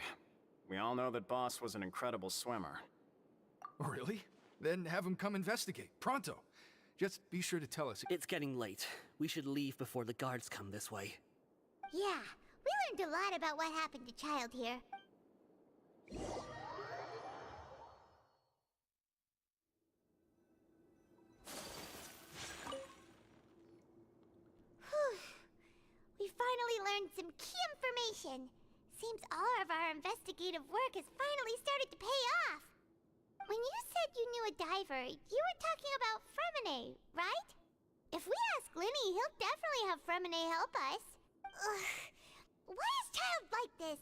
We all know that Boss was an incredible swimmer. Really? Then have him come investigate, pronto. Just be sure to tell us. It's getting late. We should leave before the guards come this way. Yeah, we learned a lot about what happened to Child here. Whew. We finally learned some key information. Seems all of our investigative work has finally started to pay off. When you said you knew a diver, you were talking about Fremine, right? If we ask Linny, he'll definitely have Fremine help us. Ugh. Why is Child like this?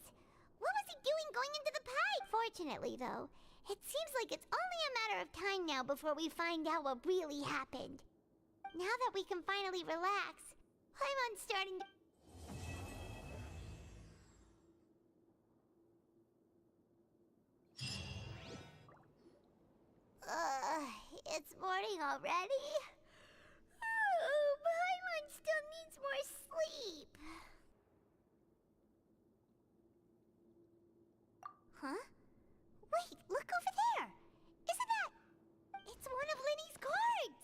What was he doing going into the pipe? Fortunately, though, it seems like it's only a matter of time now before we find out what really happened. Now that we can finally relax, Paimon's starting to... It's morning already? Oh, Paimon still needs more sleep. Huh? Wait, look over there! Isn't that... It's one of Linny's cards!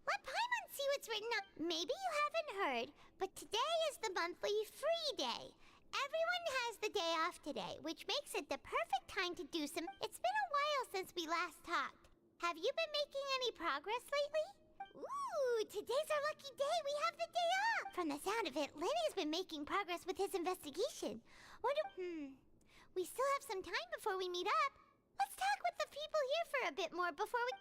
Let Paimon see what's written up. Maybe you haven't heard, but today is the monthly free day. Everyone has the day off today, which makes it the perfect time to do some... It's been a while since we last talked. Have you been making any progress lately? Ooh, today's our lucky day. We have the day off. From the sound of it, Lenny's been making progress with his investigation. We still have some time before we meet up. Let's talk with the people here for a bit more before we...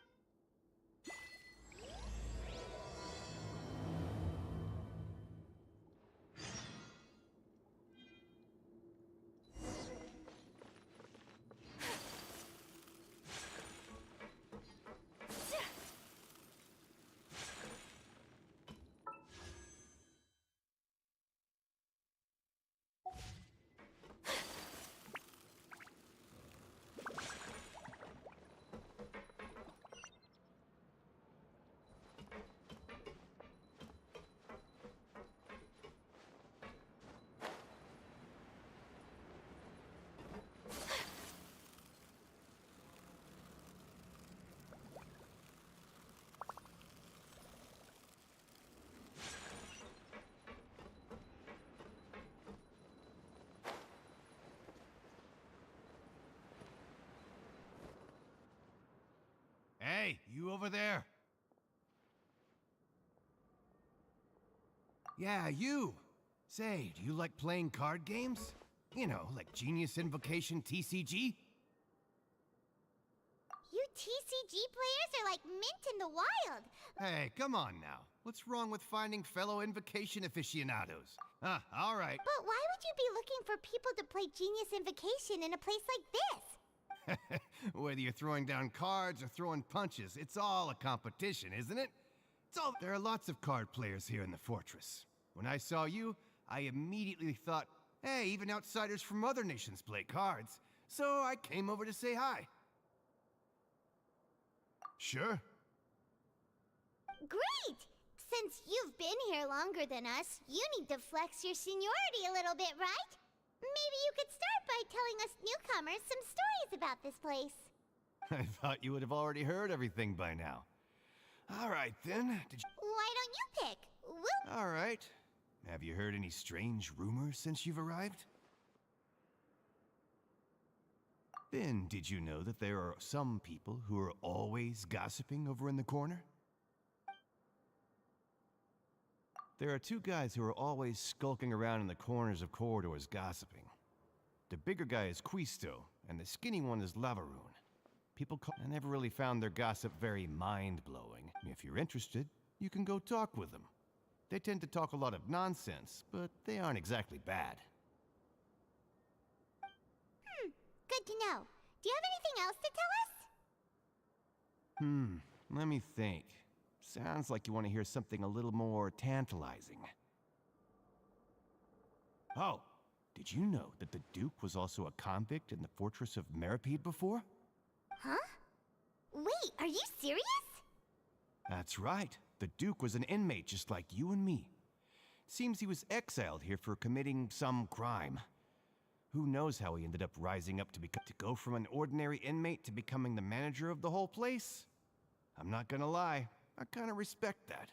Hey, you over there? Yeah, you. Say, do you like playing card games? You know, like Genius Invocation TCG? You TCG players are like mint in the wild. Hey, come on now. What's wrong with finding fellow Invocation aficionados? All right. But why would you be looking for people to play Genius Invocation in a place like this? Whether you're throwing down cards or throwing punches, it's all a competition, isn't it? There are lots of card players here in the fortress. When I saw you, I immediately thought, hey, even outsiders from other nations play cards. So I came over to say hi. Sure. Great! Since you've been here longer than us, you need to flex your seniority a little bit, right? Maybe you could start by telling us newcomers some stories about this place. I thought you would have already heard everything by now. All right, then. Why don't you pick? We'll... All right. Have you heard any strange rumors since you've arrived? Then, did you know that there are some people who are always gossiping over in the corner? There are two guys who are always skulking around in the corners of corridors gossiping. The bigger guy is Quisto, and the skinny one is Lavaroon. I never really found their gossip very mind-blowing. If you're interested, you can go talk with them. They tend to talk a lot of nonsense, but they aren't exactly bad. Good to know. Do you have anything else to tell us? Let me think. Sounds like you want to hear something a little more tantalizing. Oh, did you know that the Duke was also a convict in the fortress of Meripede before? Huh? Wait, are you serious? That's right. The Duke was an inmate just like you and me. Seems he was exiled here for committing some crime. Who knows how he ended up rising up to go from an ordinary inmate to becoming the manager of the whole place? I'm not gonna lie, I kinda respect that.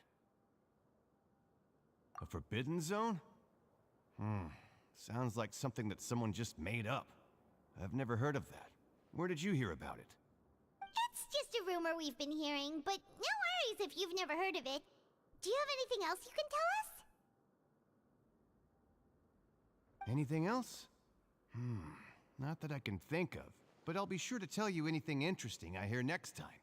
A forbidden zone? Sounds like something that someone just made up. I've never heard of that. Where did you hear about it? It's just a rumor we've been hearing, but no worries if you've never heard of it. Do you have anything else you can tell us? Anything else? Not that I can think of, but I'll be sure to tell you anything interesting I hear next time.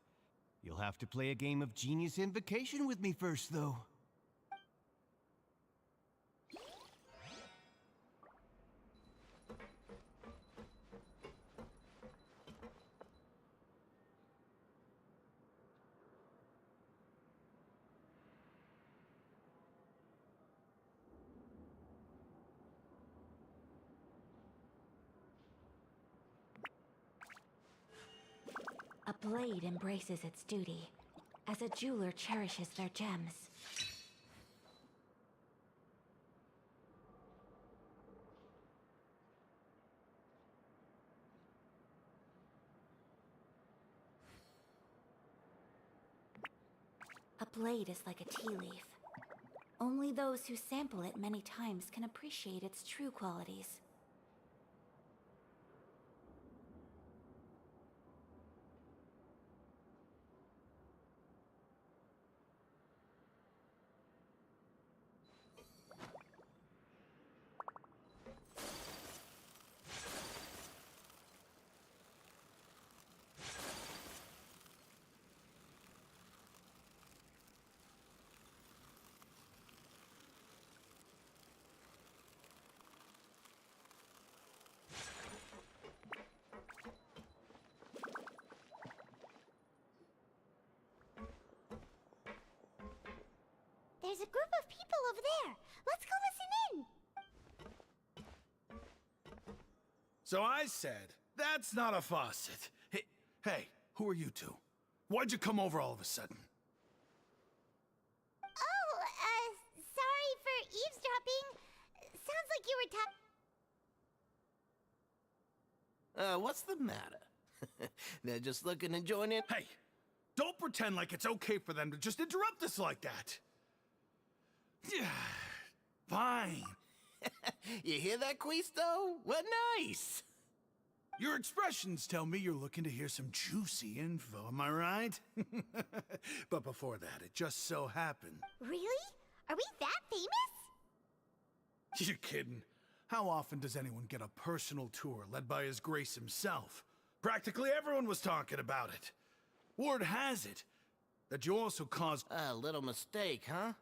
You'll have to play a game of Genius Invocation with me first, though. A blade embraces its duty, as a jeweler cherishes their gems. A blade is like a tea leaf. Only those who sample it many times can appreciate its true qualities. There's a group of people over there. Let's go listen in. So I said, that's not a faucet. Hey, who are you two? Why'd you come over all of a sudden? Oh, sorry for eavesdropping. Sounds like you were What's the matter? They're just looking to join in? Hey, don't pretend like it's okay for them to just interrupt us like that. Fine. You hear that, Quisto? What nice! Your expressions tell me you're looking to hear some juicy info, am I right? But before that, it just so happened. Really? Are we that famous? You're kidding. How often does anyone get a personal tour led by His Grace himself? Practically everyone was talking about it. Word has it that you also caused... A little mistake, huh?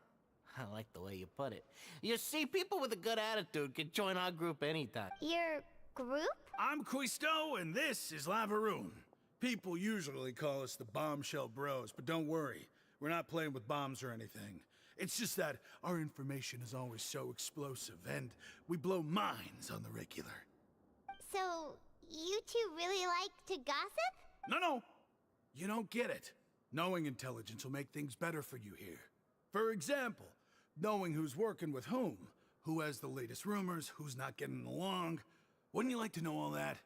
I like the way you put it. You see, people with a good attitude can join our group anytime. Your group? I'm Quisto, and this is Lavaroon. People usually call us the Bombshell Bros, but don't worry. We're not playing with bombs or anything. It's just that our information is always so explosive, and we blow minds on the regular. So, you two really like to gossip? No. You don't get it. Knowing intelligence will make things better for you here. For example, knowing who's working with whom, who has the latest rumors, who's not getting along. Wouldn't you like to know all that?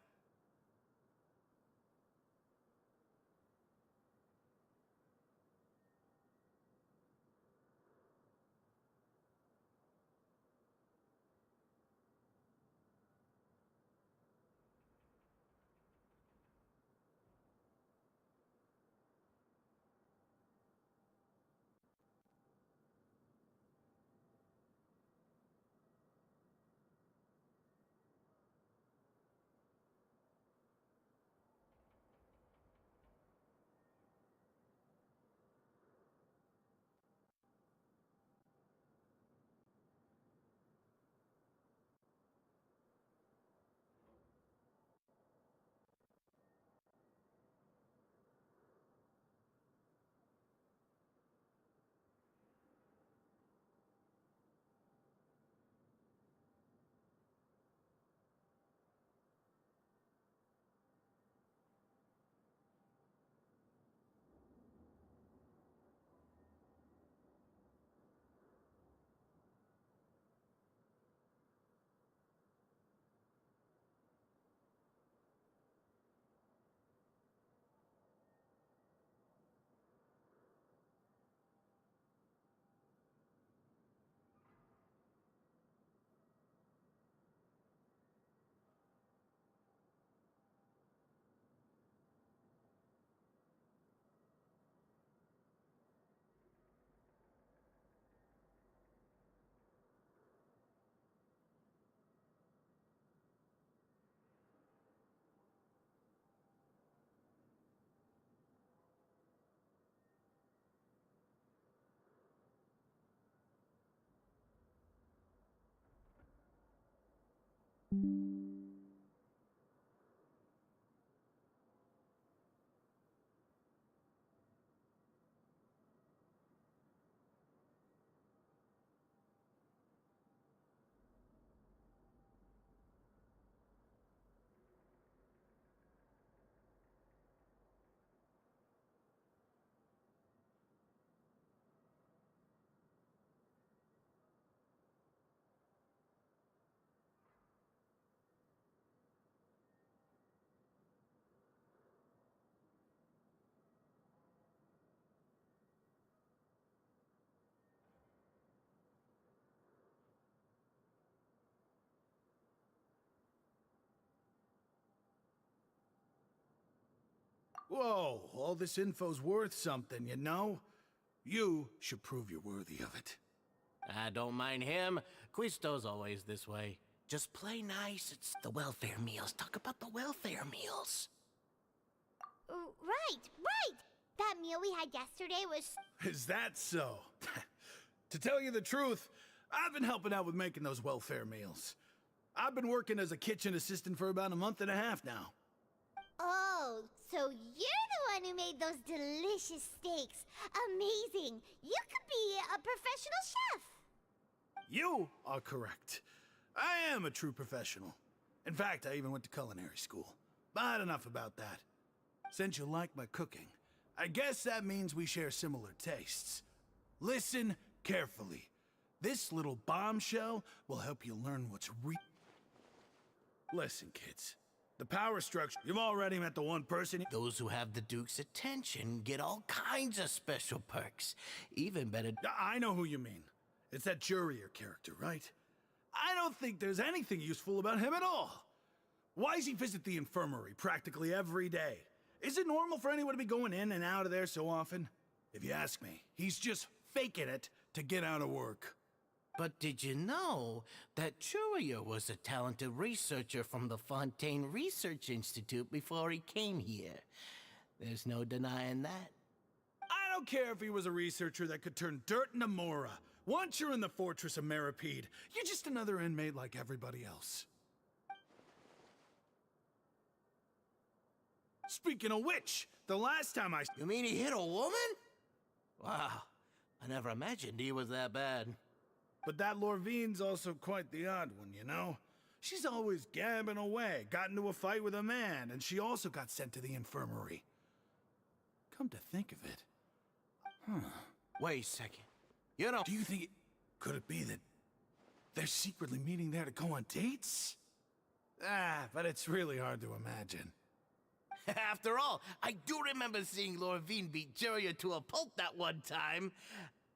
Whoa, all this info's worth something, you know? You should prove you're worthy of it. I don't mind him. Quisto's always this way. Just play nice. It's the welfare meals. Talk about the welfare meals. Right. That meal we had yesterday was... Is that so? To tell you the truth, I've been helping out with making those welfare meals. I've been working as a kitchen assistant for about a month and a half now. Oh, so you're the one who made those delicious steaks. Amazing. You could be a professional chef. You are correct. I am a true professional. In fact, I even went to culinary school. But enough about that. Since you like my cooking, I guess that means we share similar tastes. Listen carefully. This little bombshell will help you learn what's real. Listen, kids. The power structure, you've already met the one person. Those who have the Duke's attention get all kinds of special perks. Even better. I know who you mean. It's that Jurier character, right? I don't think there's anything useful about him at all. Why does he visit the infirmary practically every day? Is it normal for anyone to be going in and out of there so often? If you ask me, he's just faking it to get out of work. But did you know that Jurier was a talented researcher from the Fontaine Research Institute before he came here? There's no denying that. I don't care if he was a researcher that could turn dirt into Mora. Once you're in the fortress of Meripede, you're just another inmate like everybody else. Speaking of which, the last time I... You mean he hit a woman? Wow, I never imagined he was that bad. But that Lorvine's also quite the odd one, you know? She's always gabbing away, got into a fight with a man, and she also got sent to the infirmary. Come to think of it. Wait a second. You know... Do you think could it be that they're secretly meeting there to go on dates? But it's really hard to imagine. After all, I do remember seeing Lorvine beat Jurier to a pulp that one time.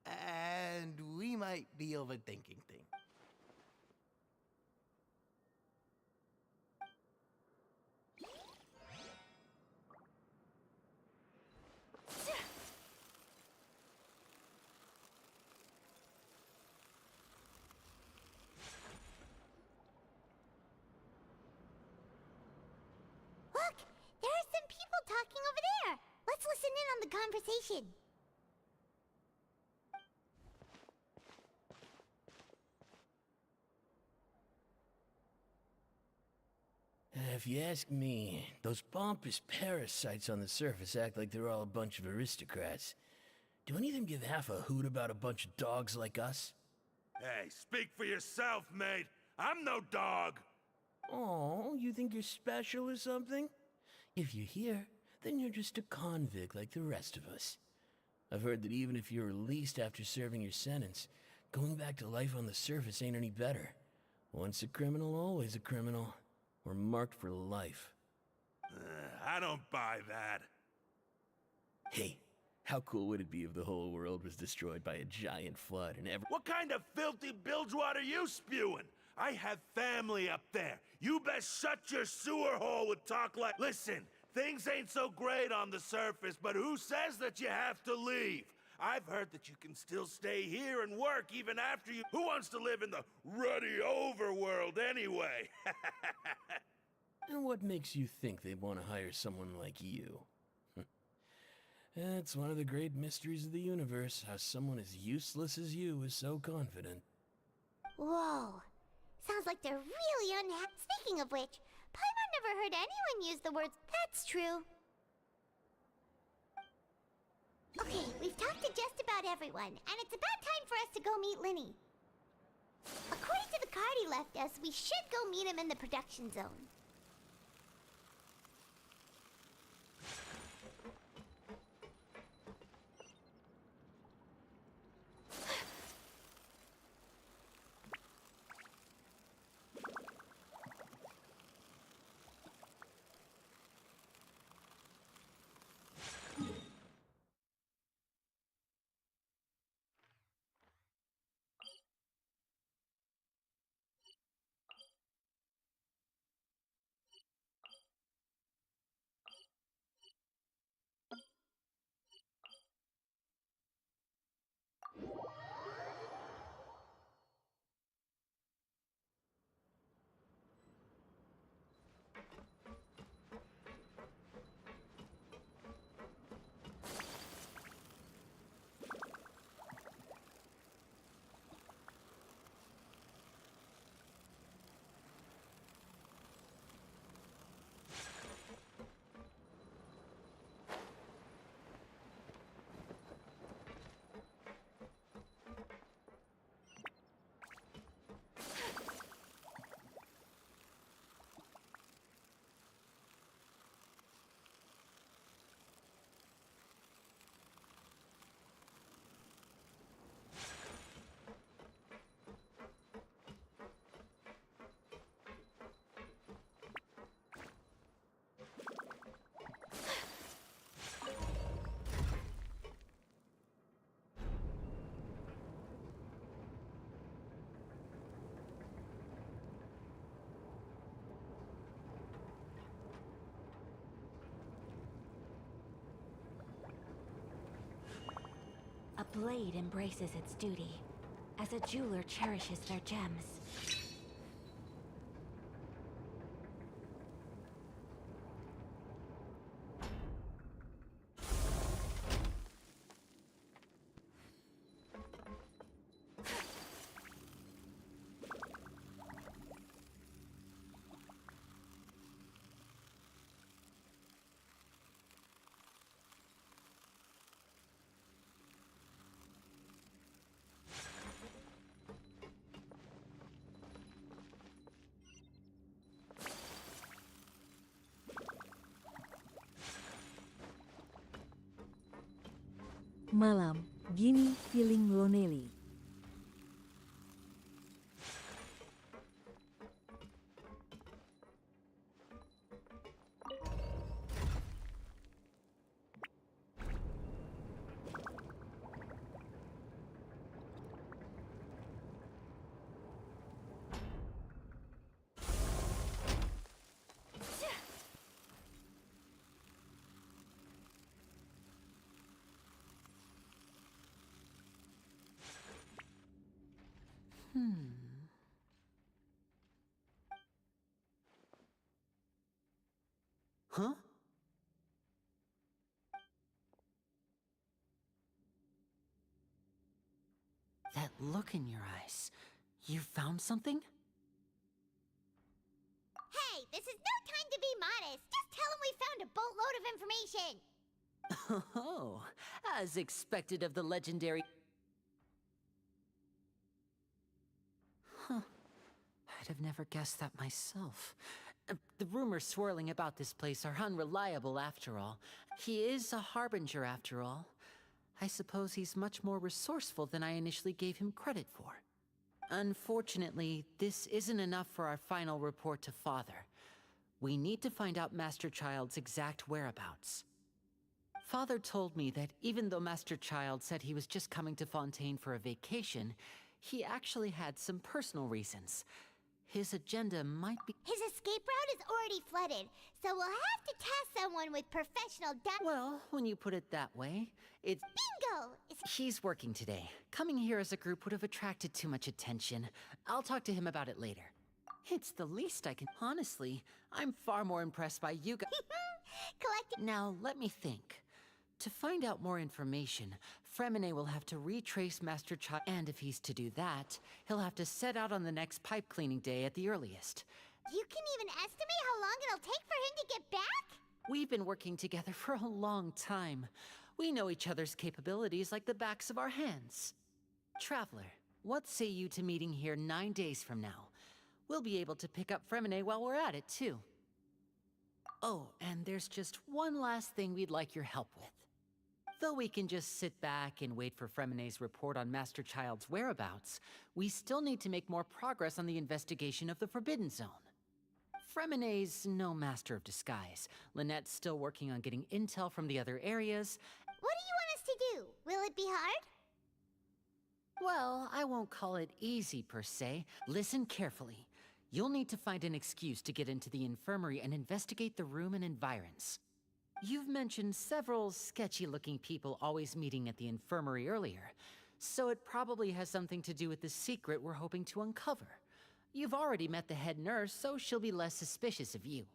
And we might be overthinking things. Look, there are some people talking over there. Let's listen in on the conversation. If you ask me, those pompous parasites on the surface act like they're all a bunch of aristocrats. Do any of them give half a hoot about a bunch of dogs like us? Hey, speak for yourself, mate. I'm no dog. Oh, you think you're special or something? If you're here, then you're just a convict like the rest of us. I've heard that even if you're released after serving your sentence, going back to life on the surface ain't any better. Once a criminal, always a criminal. We're marked for life. I don't buy that. Hey, how cool would it be if the whole world was destroyed by a giant flood and What kind of filthy bilge water you spewing? I have family up there. You best shut your sewer hole with talk like... Listen, things ain't so great on the surface, but who says that you have to leave? I've heard that you can still stay here and work even after you... Who wants to live in the ruddy overworld anyway? And what makes you think they'd want to hire someone like you? It's one of the great mysteries of the universe, how someone as useless as you is so confident. Whoa. Sounds like they're really unhappy. Speaking of which, Paimon never heard anyone use the words, that's true. Okay, we've talked to just about everyone, and it's about time for us to go meet Linny. According to the card he left us, we should go meet him in the production zone. A blade embraces its duty, as a jeweler cherishes their gems. Malam, gini feeling lonely. Huh? That look in your eyes. You found something? Hey, this is no time to be modest. Just tell him we found a boatload of information. Oh, as expected of the legendary... Huh. I'd have never guessed that myself. The rumors swirling about this place are unreliable after all. He is a harbinger after all. I suppose he's much more resourceful than I initially gave him credit for. Unfortunately, this isn't enough for our final report to Father. We need to find out Master Child's exact whereabouts. Father told me that even though Master Child said he was just coming to Fontaine for a vacation, he actually had some personal reasons. His agenda might be... His escape route is already flooded, so we'll have to task someone with professional Well, when you put it that way, it's... Bingo! He's working today. Coming here as a group would have attracted too much attention. I'll talk to him about it later. It's the least I can... Honestly, I'm far more impressed by you guys. Now, let me think. To find out more information, Fremine will have to retrace Master Child, and if he's to do that, he'll have to set out on the next pipe cleaning day at the earliest. You can even estimate how long it'll take for him to get back? We've been working together for a long time. We know each other's capabilities like the backs of our hands. Traveler, what say you to meeting here 9 days from now? We'll be able to pick up Fremine while we're at it, too. Oh, and there's just one last thing we'd like your help with. Though we can just sit back and wait for Fremine's report on Master Child's whereabouts, we still need to make more progress on the investigation of the Forbidden Zone. Fremine's no master of disguise. Lynette's still working on getting intel from the other areas. What do you want us to do? Will it be hard? Well, I won't call it easy per se. Listen carefully. You'll need to find an excuse to get into the infirmary and investigate the room and environs. You've mentioned several sketchy-looking people always meeting at the infirmary earlier, so it probably has something to do with the secret we're hoping to uncover. You've already met the head nurse, so she'll be less suspicious of you.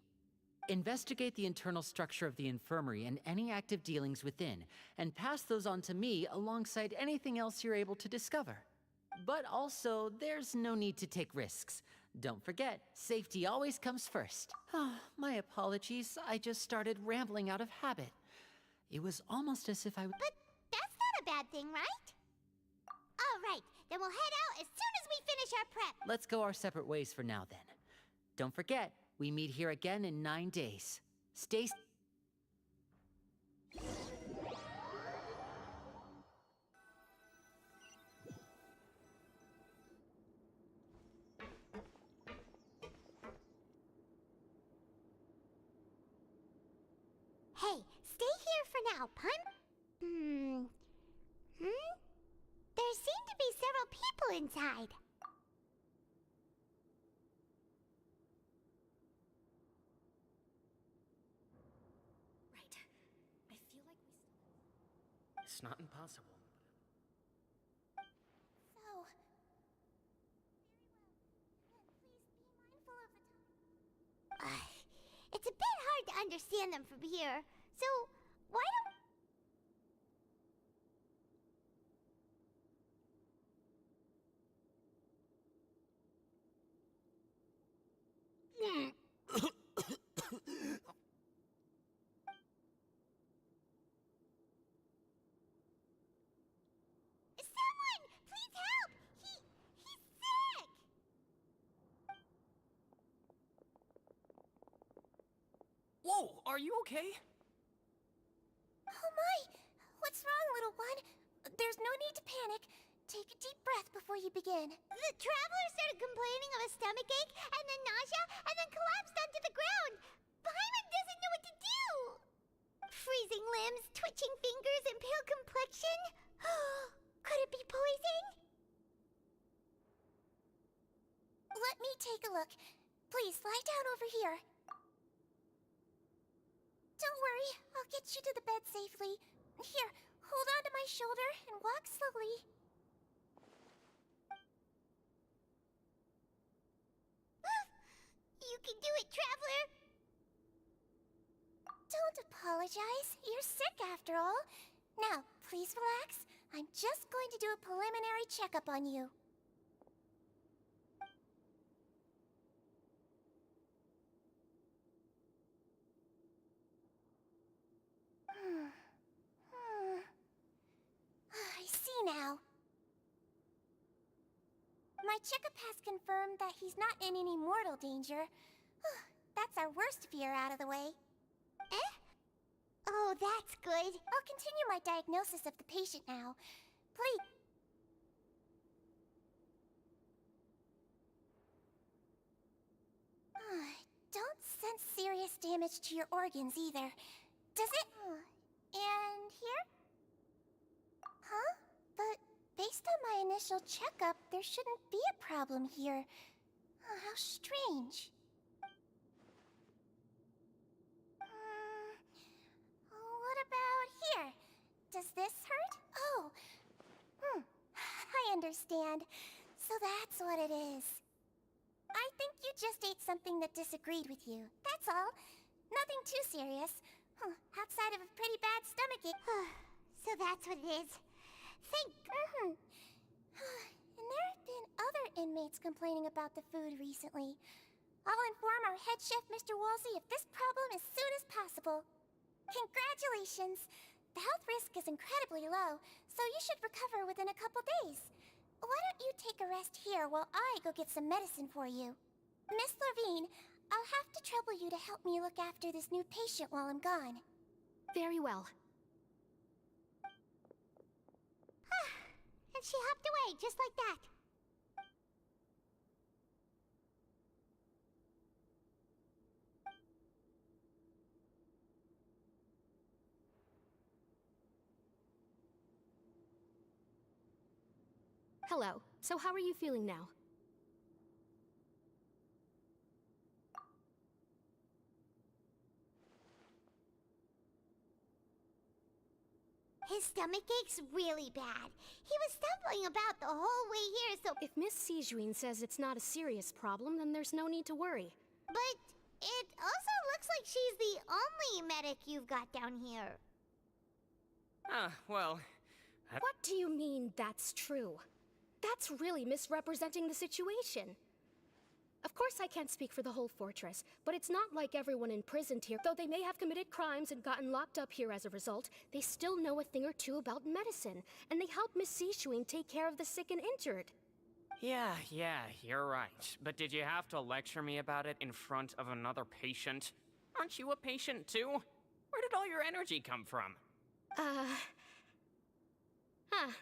Investigate the internal structure of the infirmary and any active dealings within, and pass those on to me alongside anything else you're able to discover. But also, there's no need to take risks. Don't forget, safety always comes first. My apologies, I just started rambling out of habit. It was almost as if I... But that's not a bad thing, right? All right, then we'll head out as soon as we finish our prep. Let's go our separate ways for now, then. Don't forget, we meet here again in 9 days. Stay... Hey, stay here for now, Pun. There seem to be several people inside. Right. I feel like we still... It's not impossible. So... Very well. Then please be mindful of the time. It's a bit hard to understand them from here, so why don't... Someone! Please help! He's sick! Whoa, are you okay? Oh my! What's wrong, little one? There's no need to panic. Take a deep breath before you begin. The traveler started complaining of a stomachache, and then nausea, and then collapsed onto the ground. Paimon doesn't know what to do! Freezing limbs, twitching fingers, and pale complexion? Could it be poison? Let me take a look. Please, lie down over here. Don't worry, I'll get you to the bed safely. Here, hold on to my shoulder and walk slowly. You can do it, Traveler! Don't apologize. You're sick after all. Now, please relax. I'm just going to do a preliminary checkup on you. I see now. My checkup has confirmed that he's not in any mortal danger. That's our worst fear out of the way. Eh? Oh, that's good. I'll continue my diagnosis of the patient now. Please. Don't sense serious damage to your organs either. Does it? And here? Huh? But based on my initial checkup, there shouldn't be a problem here. How strange. What about here? Does this hurt? Oh. I understand. So that's what it is. I think you just ate something that disagreed with you. That's all. Nothing too serious. Outside of a pretty bad stomachache. So that's what it is. Thank. And there have been other inmates complaining about the food recently. I'll inform our head chef, Mr. Wolsey, of this problem as soon as possible. Congratulations! The health risk is incredibly low, so you should recover within a couple days. Why don't you take a rest here while I go get some medicine for you? Miss Levine, I'll have to trouble you to help me look after this new patient while I'm gone. Very well. And she hopped away just like that. Hello. So how are you feeling now? His stomach ache's really bad. He was stumbling about the whole way here, so... If Miss Sijuin says it's not a serious problem, then there's no need to worry. But it also looks like she's the only medic you've got down here. Well... What do you mean, that's true? That's really misrepresenting the situation. Of course I can't speak for the whole fortress, but it's not like everyone imprisoned here. Though they may have committed crimes and gotten locked up here as a result, they still know a thing or two about medicine, and they help Miss Sijuin take care of the sick and injured. Yeah, you're right. But did you have to lecture me about it in front of another patient? Aren't you a patient too? Where did all your energy come from?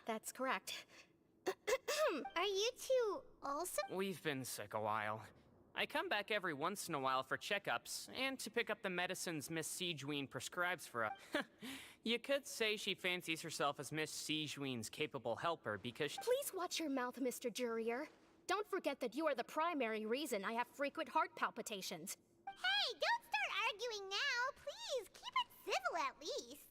That's correct. Are you two also? We've been sick a while. I come back every once in a while for checkups, and to pick up the medicines Miss Sijuin prescribes for us. You could say she fancies herself as Miss Sijuin's capable helper because Please watch your mouth, Mr. Jurier. Don't forget that you are the primary reason I have frequent heart palpitations. Hey, don't start arguing now. Please, keep it civil at least.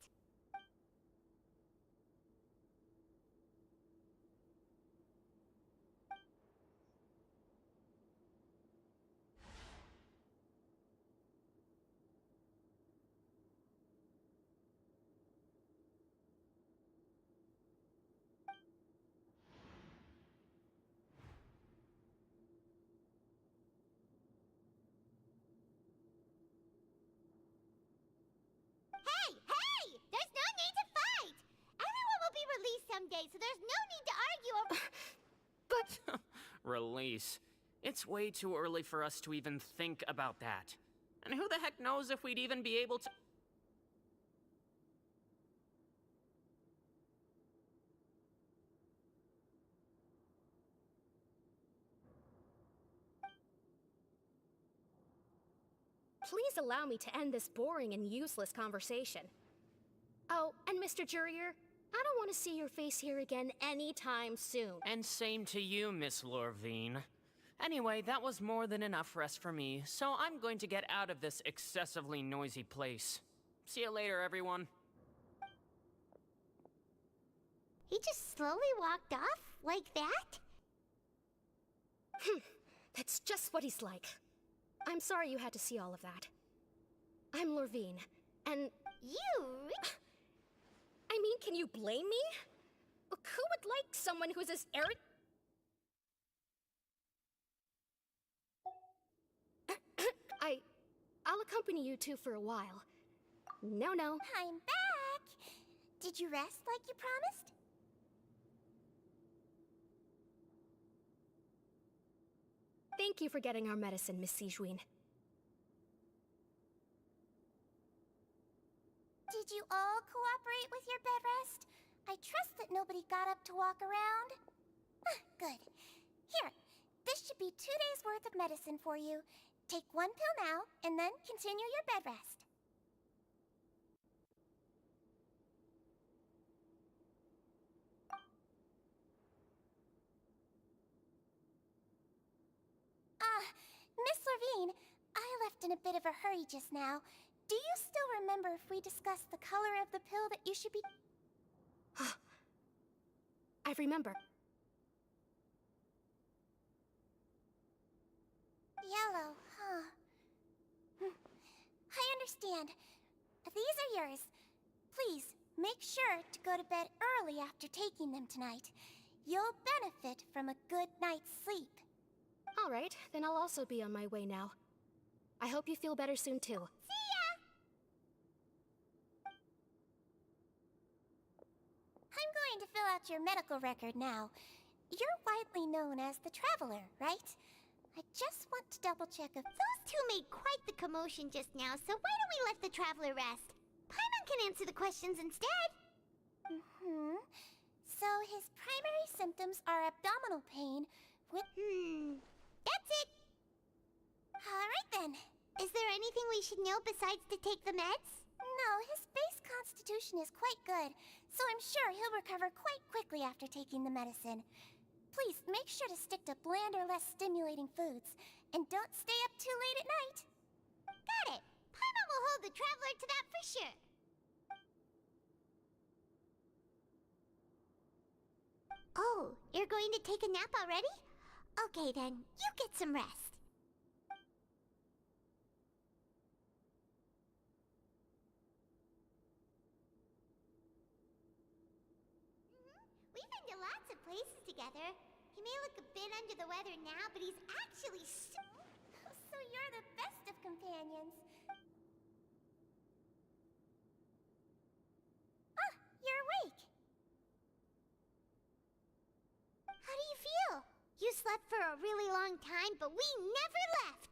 Hey! There's no need to fight! Everyone will be released someday, so there's no need to argue over... Release. It's way too early for us to even think about that. And who the heck knows if we'd even be able to... Please allow me to end this boring and useless conversation. Oh, and Mr. Jurier, I don't want to see your face here again anytime soon. And same to you, Miss Lorvine. Anyway, that was more than enough rest for me, so I'm going to get out of this excessively noisy place. See you later, everyone. He just slowly walked off like that? That's just what he's like. I'm sorry you had to see all of that. I'm Lorvine, and... You... I mean, can you blame me? Who would like someone who's as arrogant... I'll accompany you two for a while. No. I'm back! Did you rest like you promised? Thank you for getting our medicine, Miss Sijuin. Did you all cooperate with your bed rest? I trust that nobody got up to walk around. Good. Here, this should be 2 days' worth of medicine for you. Take 1 pill now, and then continue your bed rest. Miss Levine, I left in a bit of a hurry just now. Do you still remember if we discussed the color of the pill that you should be... I remember. Yellow, huh? I understand. These are yours. Please, Make sure to go to bed early after taking them tonight. You'll benefit from a good night's sleep. All right, then I'll also be on my way now. I hope you feel better soon too. See ya! I'm going to fill out your medical record now. You're widely known as the Traveler, right? I just want to double check if... Those two made quite the commotion just now, so why don't we let the Traveler rest? Paimon can answer the questions instead. So his primary symptoms are abdominal pain with... That's it. Alright then. Is there anything we should know besides to take the meds? No, his base constitution is quite good, so I'm sure he'll recover quite quickly after taking the medicine. Please, make sure to stick to bland or less stimulating foods, and don't stay up too late at night. Got it. Paimon will hold the Traveler to that for sure. Oh, you're going to take a nap already? Okay then, you get some rest. We've been to lots of places together. He may look a bit under the weather now, but he's actually so... So you're the best of companions. Ah, you're awake. How do you feel? You slept for a really long time, but we never left.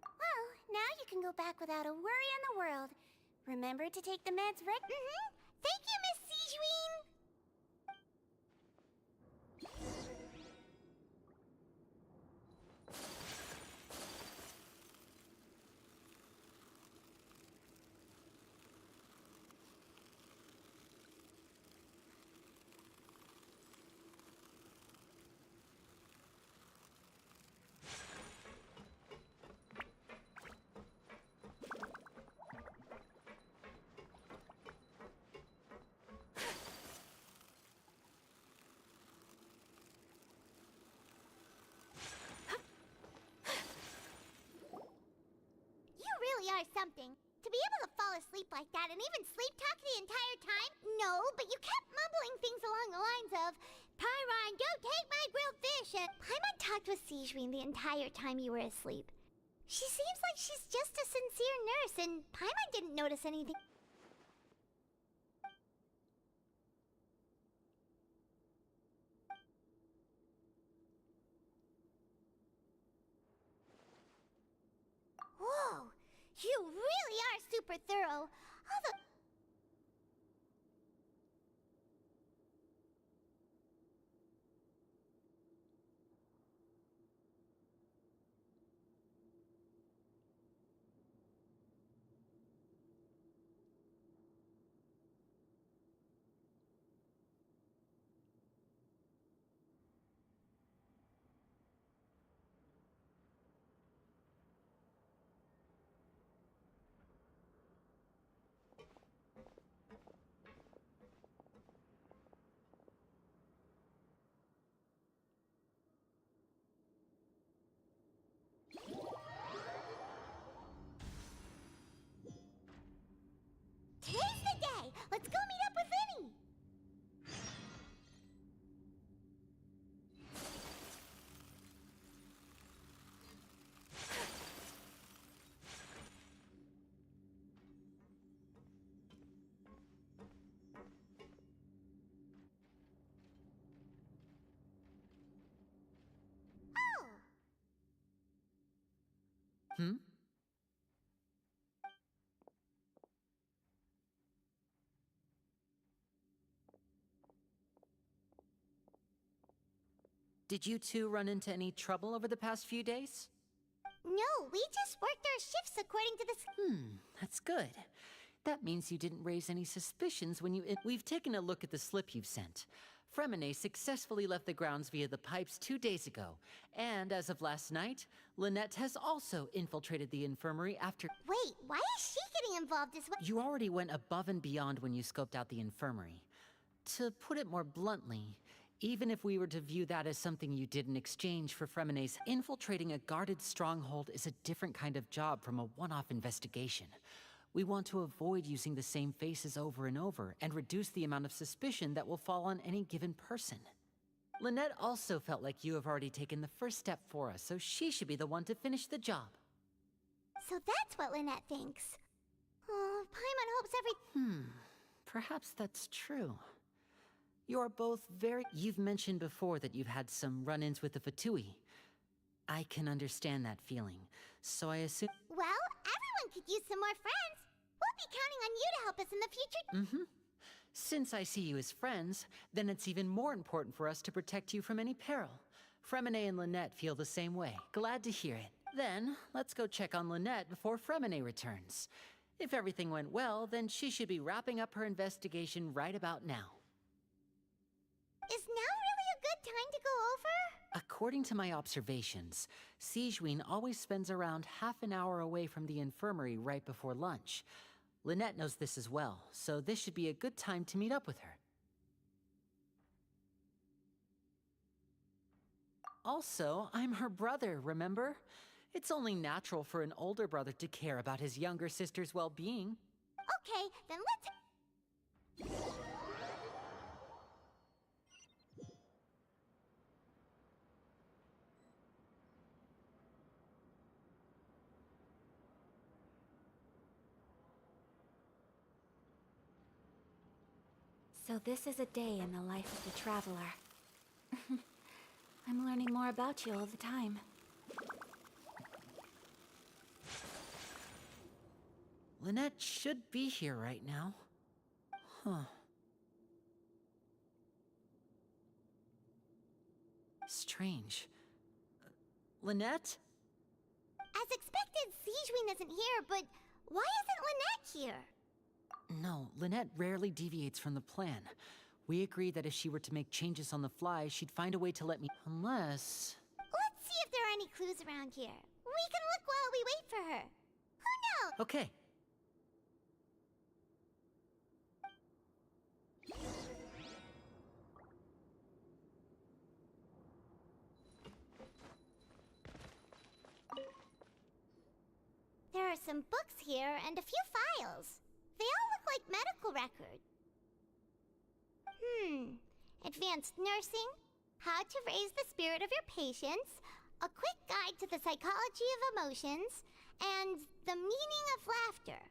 Well, now you can go back without a worry in the world. Remember to take the meds regularly. Thank you, Miss Sijween. Are something. To be able to fall asleep like that and even sleep talk the entire time? No, but you kept mumbling things along the lines of, Pyron, don't take my grilled fish, and Paimon talked with Sijween the entire time you were asleep. She seems like she's just a sincere nurse, and Paimon didn't notice anything. Whoa! You really are super thorough. All the... Today's the day! Let's go meet up with Vinny! Hmm? Did you two run into any trouble over the past few days? No, we just worked our shifts according to the... That's good. That means you didn't raise any suspicions when you... We've taken a look at the slip you've sent. Fremine successfully left the grounds via the pipes 2 days ago. And as of last night, Lynette has also infiltrated the infirmary after... Wait, why is she getting involved as well? You already went above and beyond when you scoped out the infirmary. To put it more bluntly, even if we were to view that as something you did in exchange for Fremine's, infiltrating a guarded stronghold is a different kind of job from a one-off investigation. We want to avoid using the same faces over and over and reduce the amount of suspicion that will fall on any given person. Lynette also felt like you have already taken the first step for us, so she should be the one to finish the job. So that's what Lynette thinks. Oh, Paimon hopes Perhaps that's true. You're both You've mentioned before that you've had some run-ins with the Fatui. I can understand that feeling, so I assume... Well, everyone could use some more friends. We'll be counting on you to help us in the future. Since I see you as friends, then it's even more important for us to protect you from any peril. Fremine and Lynette feel the same way. Glad to hear it. Then, let's go check on Lynette before Fremine returns. If everything went well, then she should be wrapping up her investigation right about now. Is now really a good time to go over? According to my observations, Sigewinne always spends around half an hour away from the infirmary right before lunch. Lynette knows this as well, so this should be a good time to meet up with her. Also, I'm her brother, remember? It's only natural for an older brother to care about his younger sister's well-being. Okay, then let's... So this is a day in the life of the traveler. I'm learning more about you all the time. Lynette should be here right now. Huh. Strange. Lynette? As expected, Sigewinne isn't here, but why isn't Lynette here? No, Lynette rarely deviates from the plan. We agreed that if she were to make changes on the fly, she'd find a way to let me... Unless... Let's see if there are any clues around here. We can look while we wait for her. Who knows? Okay. There are some books here and a few files. They all look like medical records. Advanced nursing, how to raise the spirit of your patients, a quick guide to the psychology of emotions, and the meaning of laughter.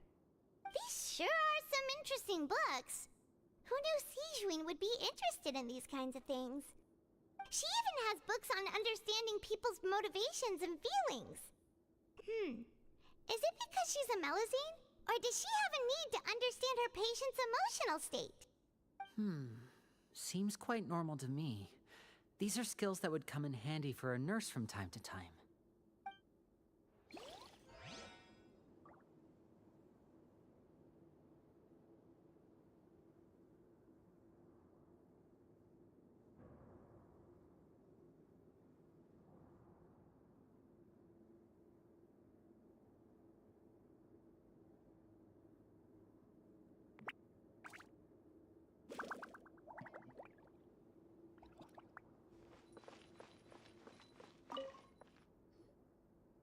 These sure are some interesting books. Who knew Sigewinne would be interested in these kinds of things? She even has books on understanding people's motivations and feelings. Is it because she's a Melusine? Or does she have a need to understand her patient's emotional state? Seems quite normal to me. These are skills that would come in handy for a nurse from time to time.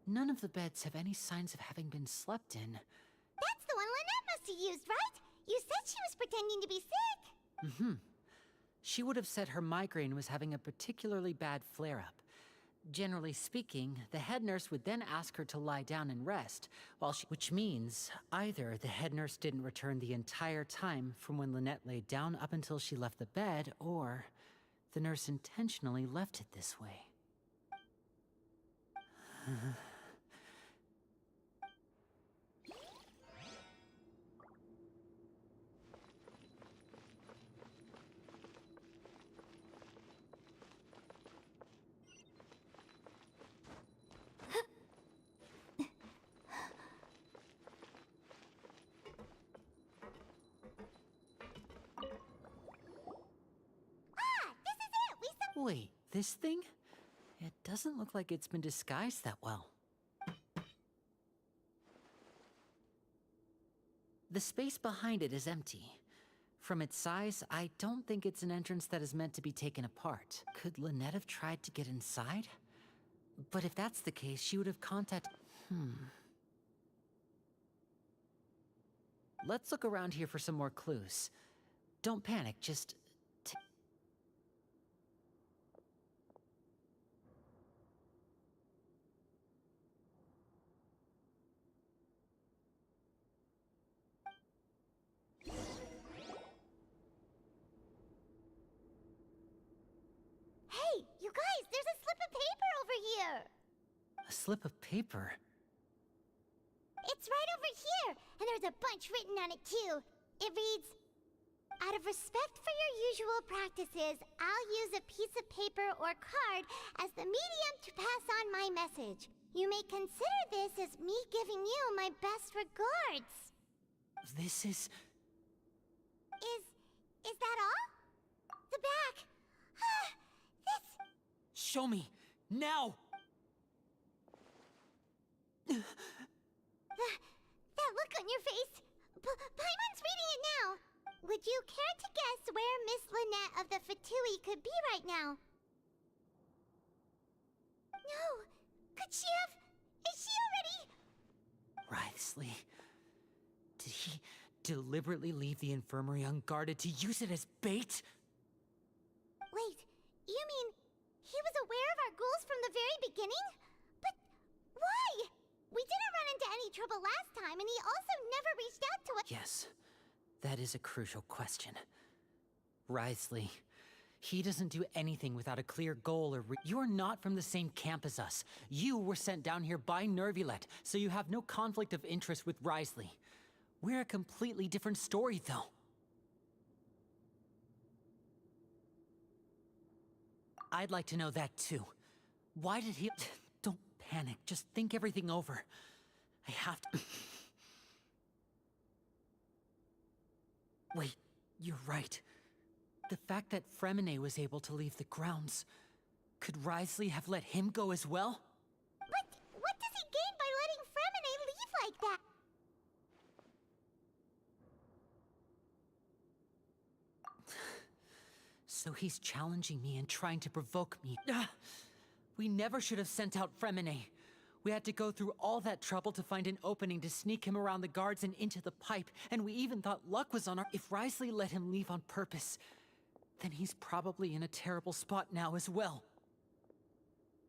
None of the beds have any signs of having been slept in. That's the one Lynette must have used, right? You said she was pretending to be sick. She would have said her migraine was having a particularly bad flare-up. Generally speaking, the head nurse would then ask her to lie down and rest, which means either the head nurse didn't return the entire time from when Lynette laid down up until she left the bed, or the nurse intentionally left it this way. Wait, this thing? It doesn't look like it's been disguised that well. The space behind it is empty. From its size, I don't think it's an entrance that is meant to be taken apart. Could Lynette have tried to get inside? But if that's the case, she would have contacted... Let's look around here for some more clues. Don't panic, just... Hey, you guys, there's a slip of paper over here! A slip of paper? It's right over here, and there's a bunch written on it too. It reads, "Out of respect for your usual practices, I'll use a piece of paper or card as the medium to pass on my message. You may consider this as me giving you my best regards." This is... Is that all? The back. This... Show me! Now! That look on your face. Paimon's reading it now. Would you care to guess where Miss Lynette of the Fatui could be right now? No. Could she have... Is she already... Wriothesley... Did he deliberately leave the infirmary unguarded to use it as bait? Wait, you mean he was aware of our goals from the very beginning? But why? We didn't run into any trouble last time, and he also never reached out to us. Yes, that is a crucial question. Wriothesley, he doesn't do anything without a clear goal or You're not from the same camp as us. You were sent down here by Nervulet, so you have no conflict of interest with Wriothesley. We're a completely different story, though. I'd like to know that, too. Why did he... Don't panic, just think everything over. I have to... Wait, you're right. The fact that Fremine was able to leave the grounds... Could Wriothesley have let him go as well? But what does he gain by letting Fremine leave like that? So he's challenging me and trying to provoke me. We never should have sent out Fremine. We had to go through all that trouble to find an opening to sneak him around the guards and into the pipe, and we even thought luck was on our... If Wriothesley let him leave on purpose, then he's probably in a terrible spot now as well.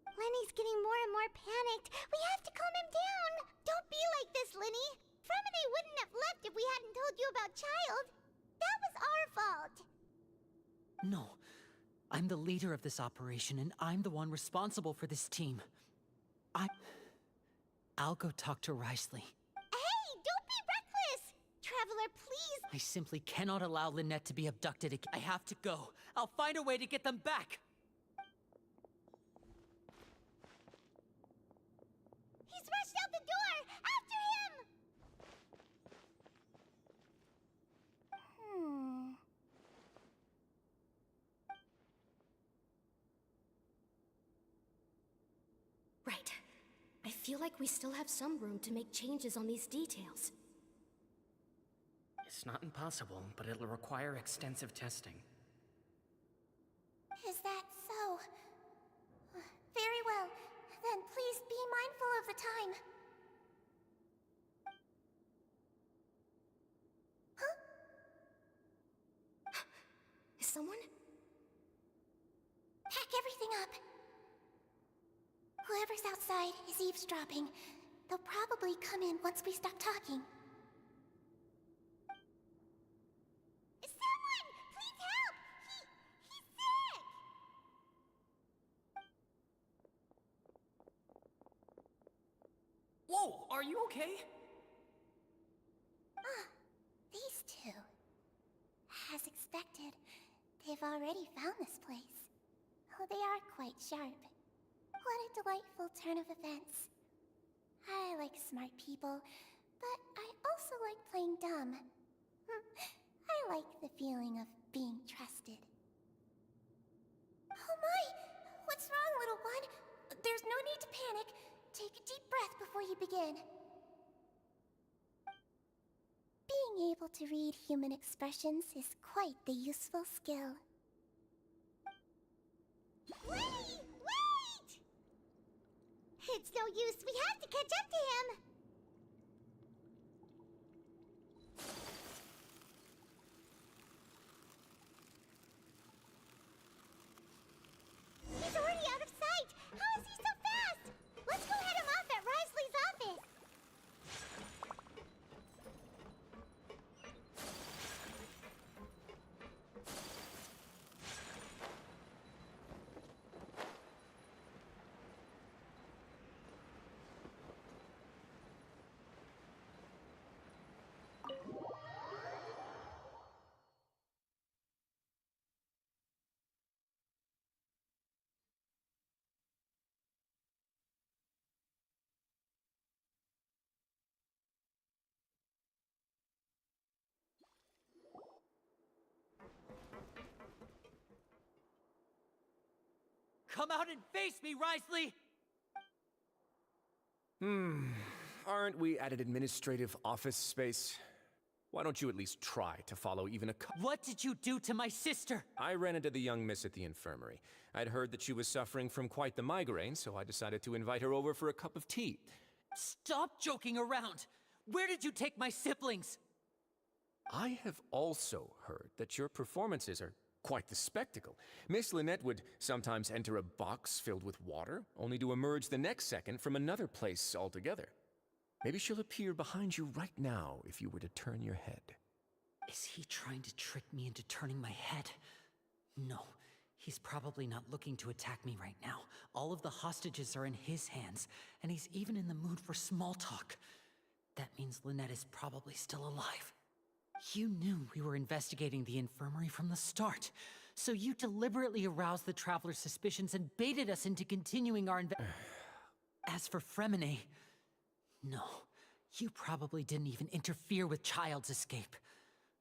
Lenny's getting more and more panicked. We have to calm him down. Don't be like this, Lenny. Fremine wouldn't have left if we hadn't told you about Child. That was our fault. No, I'm the leader of this operation, and I'm the one responsible for this team. I'll go talk to Wriothesley. Hey, don't be reckless! Traveler, please! I simply cannot allow Lynette to be abducted again. I have to go. I'll find a way to get them back! He's rushed out the door! After him! Right. I feel like we still have some room to make changes on these details. It's not impossible, but it'll require extensive testing. Is that so? Very well. Then please be mindful of the time. Huh? Is someone? Pack everything up. Whoever's outside is eavesdropping. They'll probably come in once we stop talking. Someone! Please help! He's sick! Whoa, are you okay? These two. As expected, they've already found this place. Oh, they are quite sharp. What a delightful turn of events. I like smart people, but I also like playing dumb. I like the feeling of being trusted. Oh my! What's wrong, little one? There's no need to panic. Take a deep breath before you begin. Being able to read human expressions is quite the useful skill. Wait! It's no use. We have to catch up to him. Come out and face me, Risley! Aren't we at an administrative office space? Why don't you at least try to follow even a What did you do to my sister? I ran into the young miss at the infirmary. I'd heard that she was suffering from quite the migraine, so I decided to invite her over for a cup of tea. Stop joking around! Where did you take my siblings? I have also heard that your performances are quite the spectacle. Miss Lynette would sometimes enter a box filled with water, only to emerge the next second from another place altogether. Maybe she'll appear behind you right now if you were to turn your head. Is he trying to trick me into turning my head? No, he's probably not looking to attack me right now. All of the hostages are in his hands, and he's even in the mood for small talk. That means Lynette is probably still alive. You knew we were investigating the infirmary from the start, so you deliberately aroused the Traveler's suspicions and baited us into continuing our As for Fremine, no, you probably didn't even interfere with Child's escape.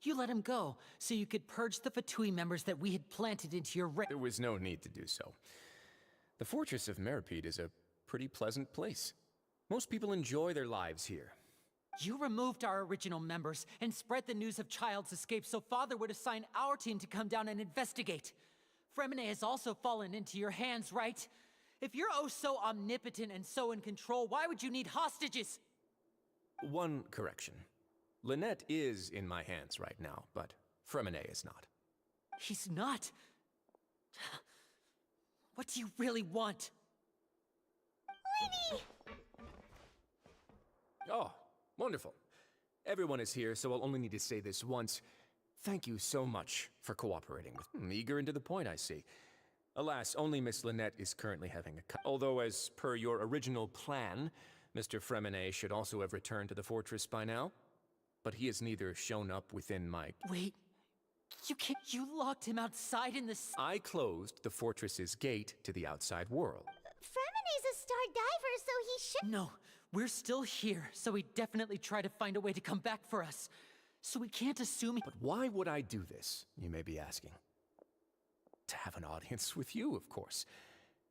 You let him go, so you could purge the Fatui members that we had planted into your There was no need to do so. The Fortress of Meripede is a pretty pleasant place. Most people enjoy their lives here. You removed our original members and spread the news of Child's escape so Father would assign our team to come down and investigate. Fremine has also fallen into your hands, right? If you're oh so omnipotent and so in control, why would you need hostages? One correction. Lynette is in my hands right now, but Fremine is not. He's not. What do you really want? Lenny! Oh, wonderful. Everyone is here, so I'll only need to say this once. Thank you so much for cooperating with me. Eager and to the point, I see. Alas, only Miss Lynette is currently having a although, as per your original plan, Mr. Fremine should also have returned to the fortress by now. But he has neither shown up within my... Wait, you locked him outside in the... I closed the fortress's gate to the outside world. Fremine's a star diver, so he should... No, we're still here, so he definitely tried to find a way to come back for us. So we can't assume... But why would I do this, you may be asking? To have an audience with you, of course.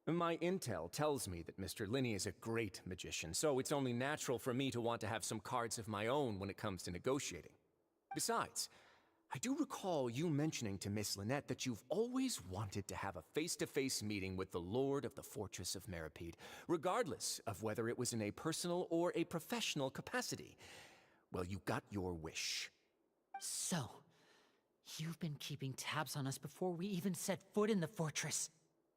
My intel tells me that Mr. Linney is a great magician, so it's only natural for me to want to have some cards of my own when it comes to negotiating. Besides, I do recall you mentioning to Miss Lynette that you've always wanted to have a face-to-face meeting with the Lord of the Fortress of Meripede, regardless of whether it was in a personal or a professional capacity. Well, you got your wish. So, you've been keeping tabs on us before we even set foot in the fortress.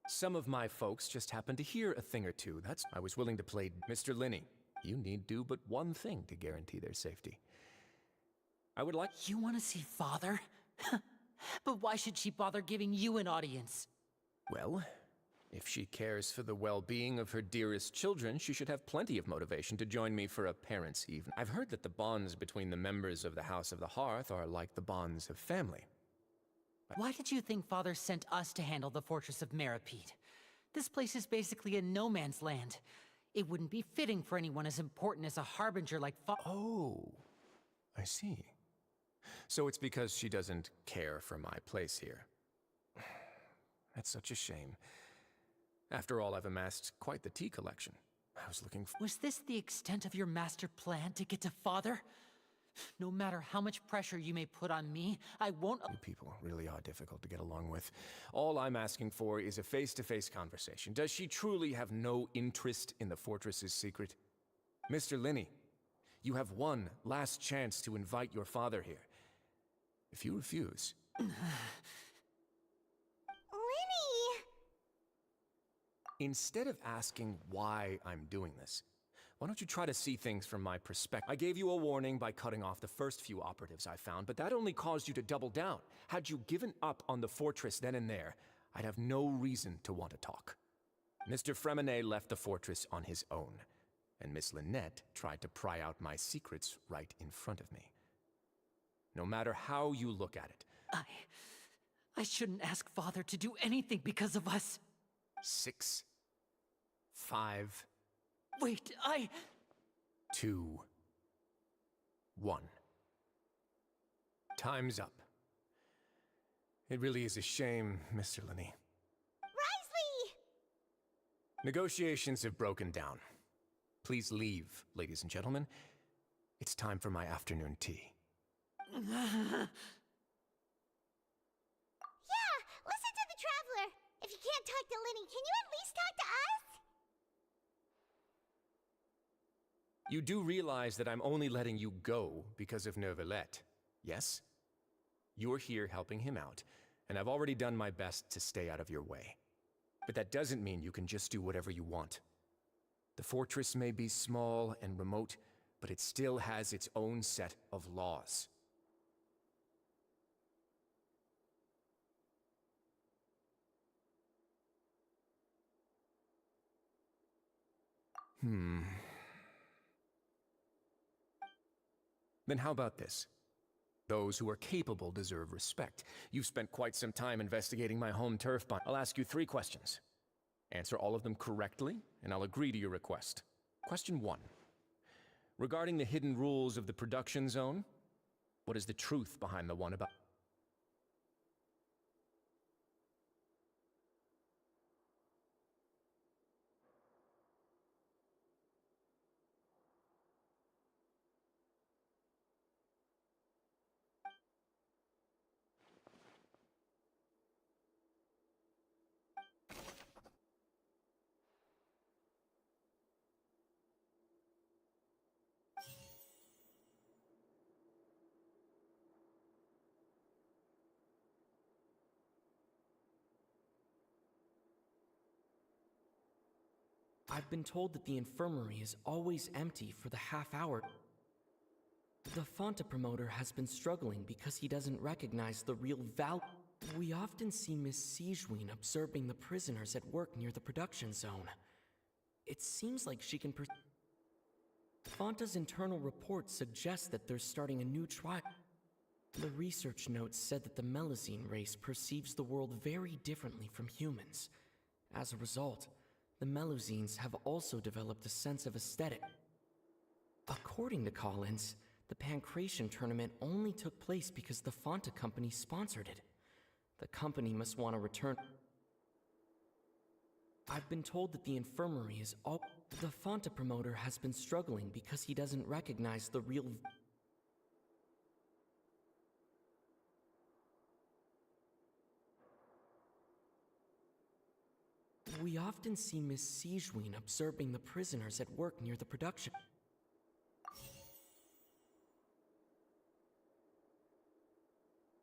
Some of my folks just happened to hear a thing or two. That's I was willing to play. Mr. Linney, you need do but one thing to guarantee their safety. I would like... You want to see Father? But why should she bother giving you an audience? Well, if she cares for the well-being of her dearest children, she should have plenty of motivation to join me for a parents' evening. I've heard that the bonds between the members of the House of the Hearth are like the bonds of family. Why did you think Father sent us to handle the Fortress of Meripede? This place is basically a no-man's land. It wouldn't be fitting for anyone as important as a harbinger like Oh, I see. So it's because she doesn't care for my place here. That's such a shame. After all, I've amassed quite the tea collection. I was looking for... Was this the extent of your master plan to get to Father? No matter how much pressure you may put on me, I won't... You people really are difficult to get along with. All I'm asking for is a face-to-face conversation. Does she truly have no interest in the fortress's secret? Mr. Linney, you have one last chance to invite your father here. If you refuse... Lenny! Instead of asking why I'm doing this, why don't you try to see things from my perspective? I gave you a warning by cutting off the first few operatives I found, but that only caused you to double down. Had you given up on the fortress then and there, I'd have no reason to want to talk. Mr. Fremine left the fortress on his own, and Miss Lynette tried to pry out my secrets right in front of me. No matter how you look at it. I shouldn't ask Father to do anything because of us. 6, 5... Wait, 2, 1. Time's up. It really is a shame, Mr. Linney. Risley! Negotiations have broken down. Please leave, ladies and gentlemen. It's time for my afternoon tea. Yeah, listen to the Traveler. If you can't talk to Linny, can you at least talk to us? You do realize that I'm only letting you go because of Neuvillette, yes? You're here helping him out, and I've already done my best to stay out of your way. But that doesn't mean you can just do whatever you want. The fortress may be small and remote, but it still has its own set of laws. Then how about this? Those who are capable deserve respect. You've spent quite some time investigating my home turf bond. I'll ask you 3 questions. Answer all of them correctly, and I'll agree to your request. Question 1. Regarding the hidden rules of the production zone, what is the truth behind the one about... I've been told that the infirmary is always empty for the half hour. The Fonta promoter has been struggling because he doesn't recognize the real value. We often see Miss Sijween observing the prisoners at work near the production zone. It seems like she can Fonta's internal reports suggest that they're starting a new trial. The research notes said that the Melazine race perceives the world very differently from humans. As a result, the Melazines have also developed a sense of aesthetic. According to Collins, the Pancration tournament only took place because the Fonta company sponsored it. The company must want to return. I've been told that the infirmary is all. The Fonta promoter has been struggling because he doesn't recognize the real. We often see Miss Sijween observing the prisoners at work near the production.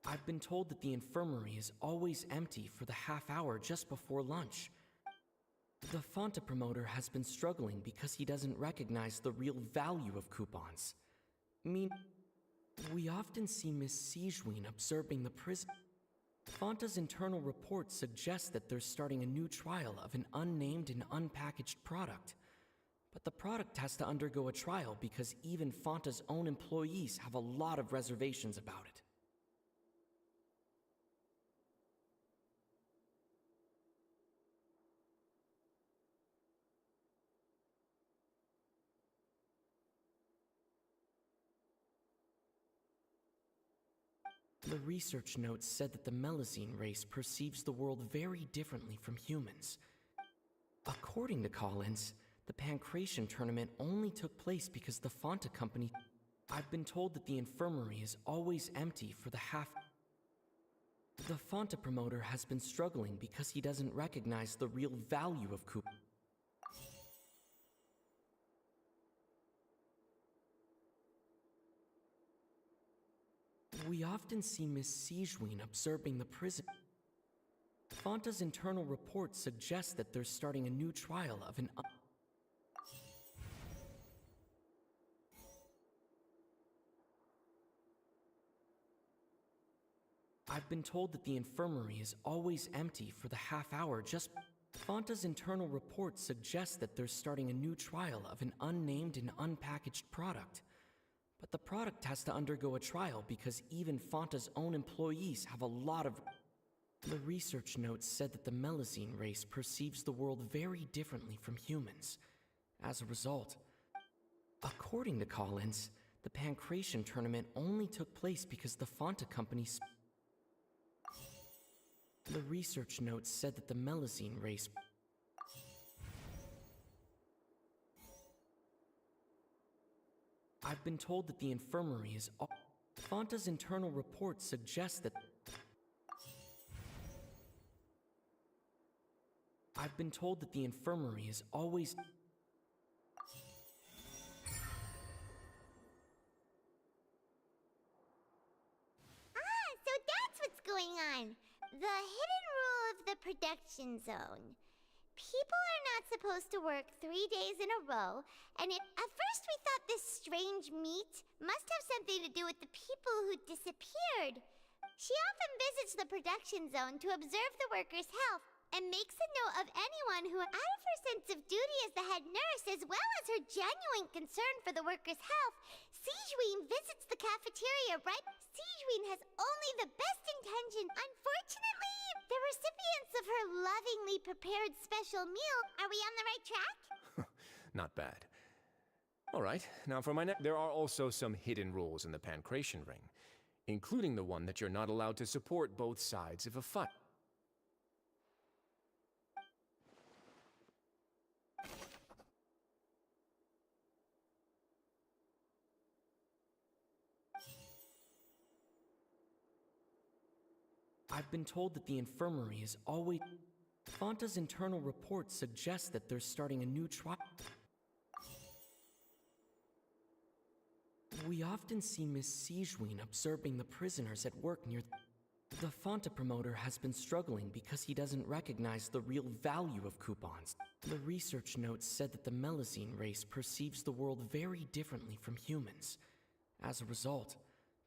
I've been told that the infirmary is always empty for the half hour just before lunch. The Fonta promoter has been struggling because he doesn't recognize the real value of coupons. We often see Miss Sijween observing the prison. Fonta's internal reports suggest that they're starting a new trial of an unnamed and unpackaged product. But the product has to undergo a trial because even Fonta's own employees have a lot of reservations about it. The research notes said that the Melazine race perceives the world very differently from humans. According to Collins, the Pancration tournament only took place because the Fonta company. I've been told that the infirmary is always empty for the half. The Fonta promoter has been struggling because he doesn't recognize the real value of coupons. We often see Miss Sijween observing the prison. Fonta's internal reports suggest that they're starting a new trial of an. I've been told that the infirmary is always empty for the half hour just. Fonta's internal reports suggest that they're starting a new trial of an unnamed and unpackaged product. But the product has to undergo a trial because even Fonta's own employees have a lot of. The research notes said that the Melazine race perceives the world very differently from humans. As a result, according to Collins, the Pancration tournament only took place because the Fonta company. The research notes said that the Melazine race. I've been told that the infirmary is Fanta's internal reports suggest that I've been told that the infirmary is always So that's what's going on. The hidden rule of the production zone. People are not supposed to work 3 days in a row, and at first we thought this strange meat must have something to do with the people who disappeared. She often visits the production zone to observe the workers' health and makes a note of anyone who, out of her sense of duty as the head nurse, as well as her genuine concern for the workers' health, Sigeween visits the cafeteria, right? Sigeween has only the best intention. Unfortunately, the recipients of her lovingly prepared special meal, are we on the right track? Not bad. All right, now for my there are also some hidden rules in the Pancration Ring, including the one that you're not allowed to support both sides of a fight. I've been told that the infirmary is always Fanta's internal reports suggest that they're starting a new trial. We often see Miss Sigeween observing the prisoners at work near the Fanta promoter has been struggling because he doesn't recognize the real value of coupons. The research notes said that the Melazine race perceives the world very differently from humans. As a result,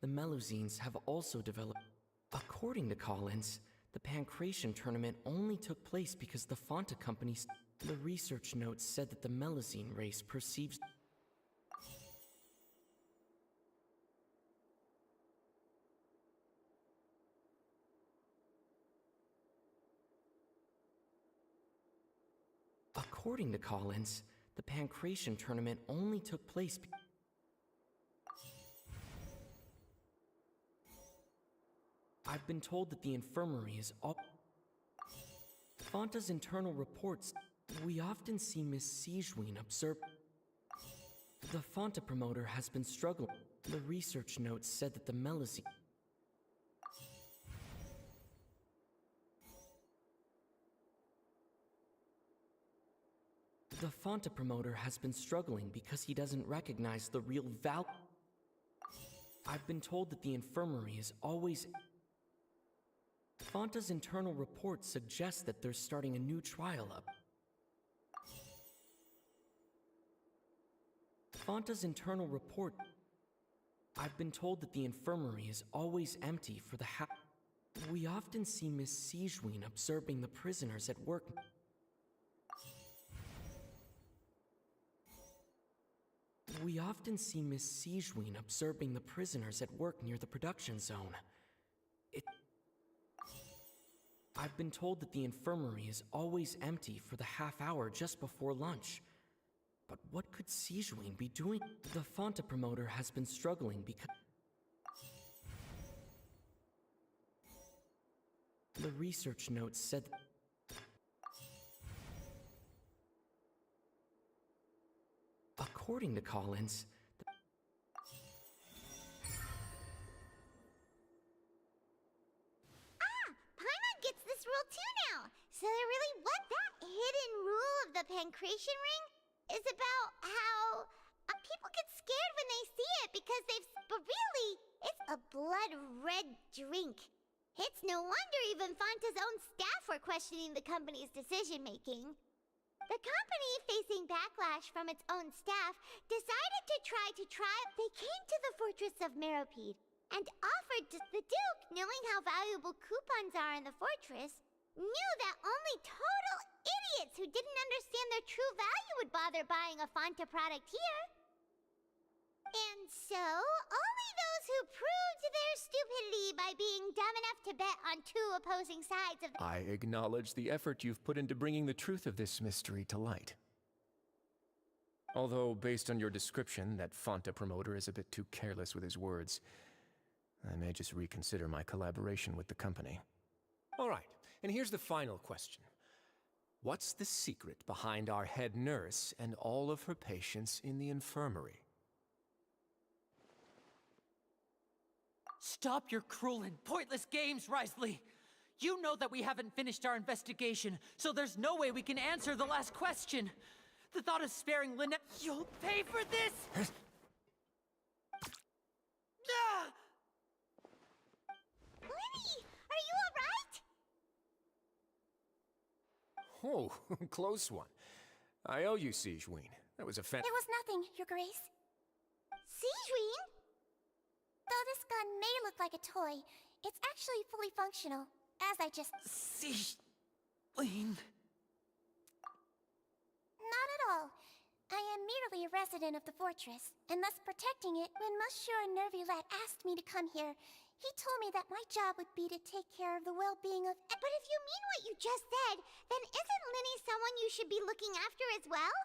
the Melazines have also developed. According to Collins, the Pancration tournament only took place because the Fanta companies. The research notes said that the Melazine race perceives. According to Collins, the Pancration tournament only took place. I've been told that the infirmary is all. Fanta's internal reports. We often see Miss Sigeween observe. The Fanta promoter has been struggling. The research notes said that the Melazine. The Fanta promoter has been struggling because he doesn't recognize the real value. I've been told that the infirmary is always. Fanta's internal reports suggest that they're starting a new trial up. Fanta's internal report. I've been told that the infirmary is always empty for the We often see Miss Sigeween observing the prisoners at work. We often see Miss Sigeween observing the prisoners at work near the production zone. I've been told that the infirmary is always empty for the half hour just before lunch. But what could Sigeween be doing? The Fanta promoter has been struggling because. The research notes said. According to Collins, Paimon gets this rule too now. So they're really what? That hidden rule of the Pancration Ring is about how people get scared when they see it because but really, it's a blood red drink. It's no wonder even Fanta's own staff were questioning the company's decision making. The company, facing backlash from its own staff, decided to try. They came to the fortress of Meropide and offered to the Duke, knowing how valuable coupons are in the fortress, knew that only total idiots who didn't understand their true value would bother buying a Fanta product here. And so, only those who proved their stupidity by being dumb enough to bet on two opposing sides of the— I acknowledge the effort you've put into bringing the truth of this mystery to light. Although, based on your description, that Fanta promoter is a bit too careless with his words, I may just reconsider my collaboration with the company. All right, and here's the final question. What's the secret behind our head nurse and all of her patients in the infirmary? Stop your cruel and pointless games, Risley! You know that we haven't finished our investigation, so there's no way we can answer the last question. The thought of sparing Lynette— You'll pay for this! Ah! Linny, are you alright? Oh, close one. I owe you, Sigeween. That was a It was nothing, Your Grace. Sigeween? Though this gun may look like a toy, it's actually fully functional, as I just... Sigeween... Not at all. I am merely a resident of the fortress, and thus protecting it when Monsieur Nervulette asked me to come here. He told me that my job would be to take care of the well-being of... But if you mean what you just said, then isn't Linny someone you should be looking after as well?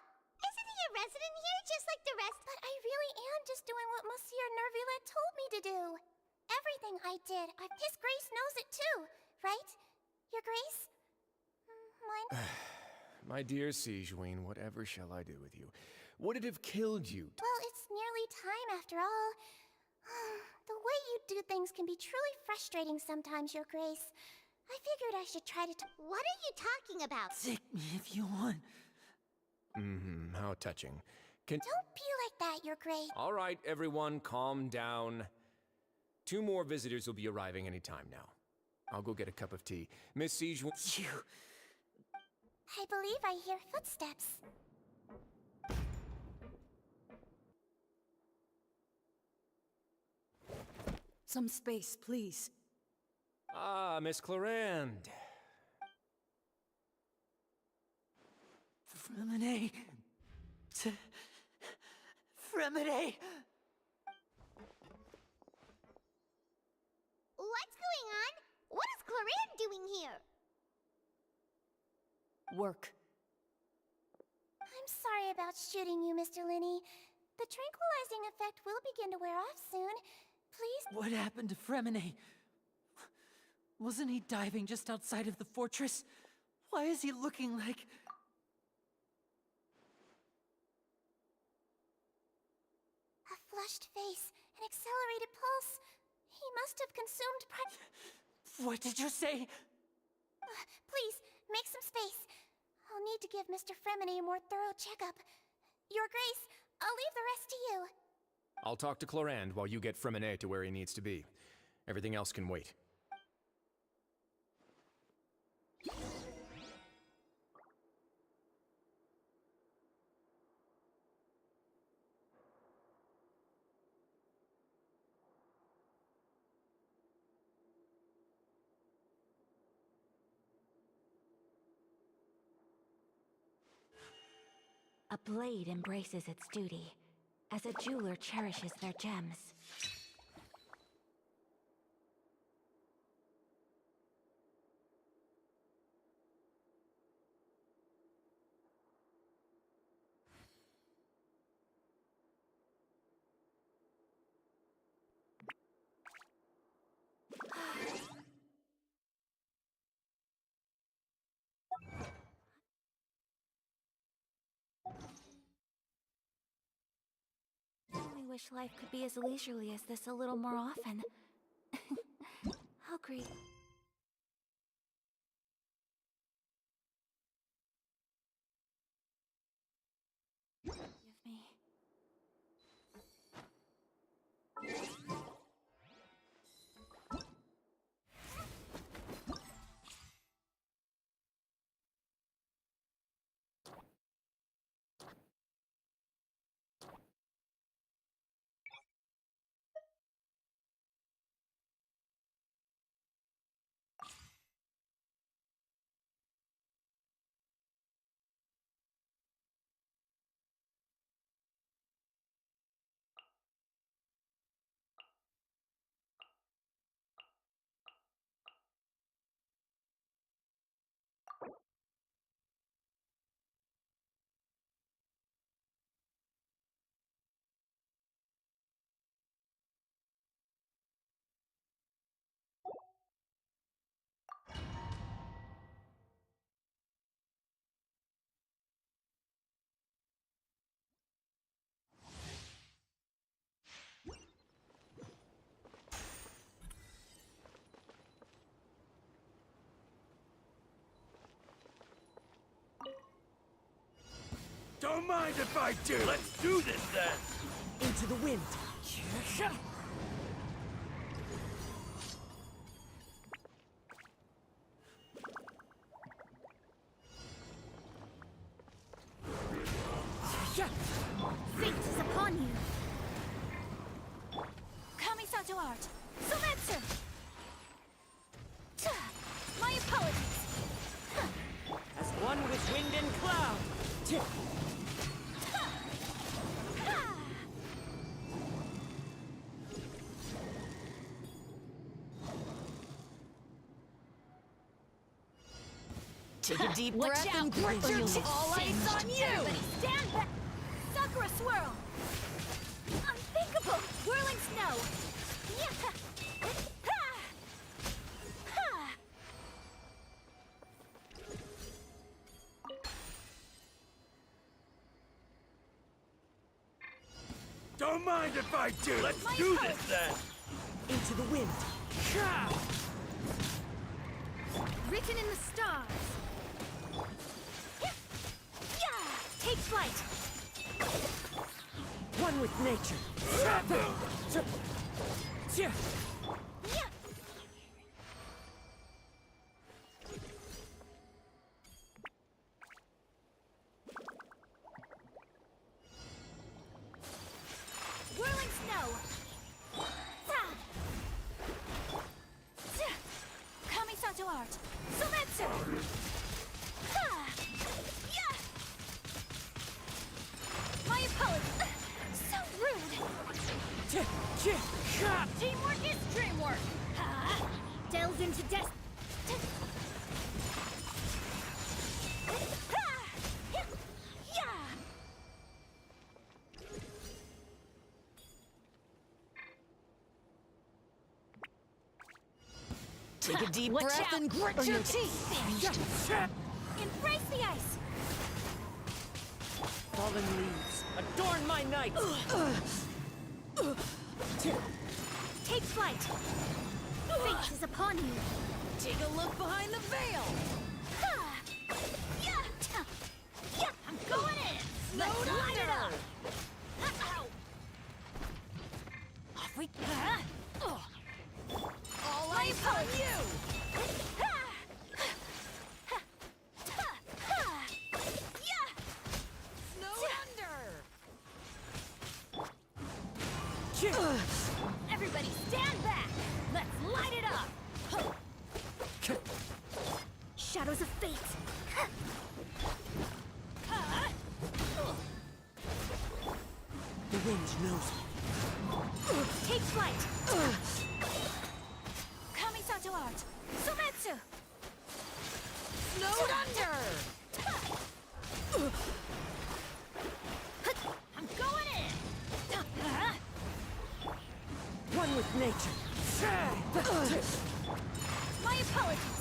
Isn't he a resident here just like the rest? But I really am just doing what Monsieur Nervulette told me to do. Everything I did, His Grace knows it too, right? Your Grace? Mine? My dear Sigeween, whatever shall I do with you? Would it have killed you? Well, it's nearly time after all. The way you do things can be truly frustrating sometimes, Your Grace. I figured I should try to What are you talking about? Sick me if you want. How touching. Don't be like that, Your Grace. All right, everyone, calm down. 2 more visitors will be arriving any time now. I'll go get a cup of tea. Miss Sigeween... I believe I hear footsteps. Some space, please. Ah, Miss Clarande. Fremine... Fremine... What's going on? What is Clarande doing here? Work. I'm sorry about shooting you, Mr. Linney. The tranquilizing effect will begin to wear off soon. Please... What happened to Fremine? Wasn't he diving just outside of the fortress? Why is he looking like... A flushed face, an accelerated pulse. He must have consumed What did you say? Please, make some space. I'll need to give Mr. Fremine a more thorough checkup. Your Grace, I'll leave the rest to you. I'll talk to Clarande while you get Fremine to where he needs to be. Everything else can wait. A blade embraces its duty, as a jeweler cherishes their gems. I wish life could be as leisurely as this a little more often. How great. Give me. Don't mind if I do. Let's do this then. Into the wind. Fate is upon you. Kamisato art. Sometsu. My apologies. As one with wind and cloud. Take a deep Watch breath out. and grit your teeth. All eyes on you. Everybody stand back. Sakura swirl. Unthinkable. Whirling snow. Don't mind if I do. Let's do this then. Into the wind. Written in the stars. Take flight. One with nature. Whirling snow. Kamisato art. Sometsu. My apologies. So rude. Teamwork is dreamwork. Delves into death. Take a deep Watch breath out. and grit your teeth. Embrace the ice. Fallen leaves. Adorn my night. Take flight. Fate is upon you. Take a look behind the veil. I'm going in. Let's light it up. Off we go. All eyes on you. Everybody stand back. Let's light it up. Shadows of fate. The wind knows me. Take flight. Kamisato art. Sometsu. Snowed under. I'm going in. One with nature. My apologies.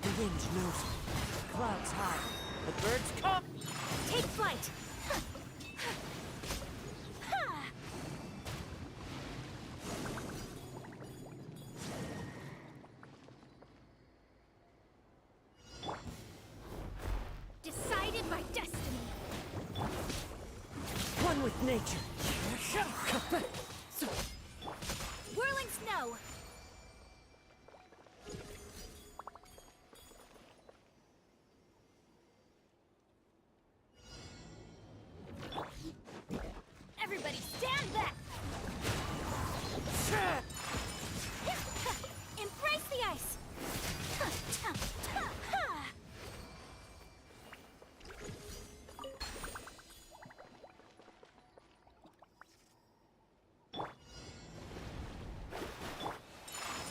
The wind knows me. Clouds high. The birds come. Take flight. nature. Whirling snow. Everybody stand back. Embrace the ice.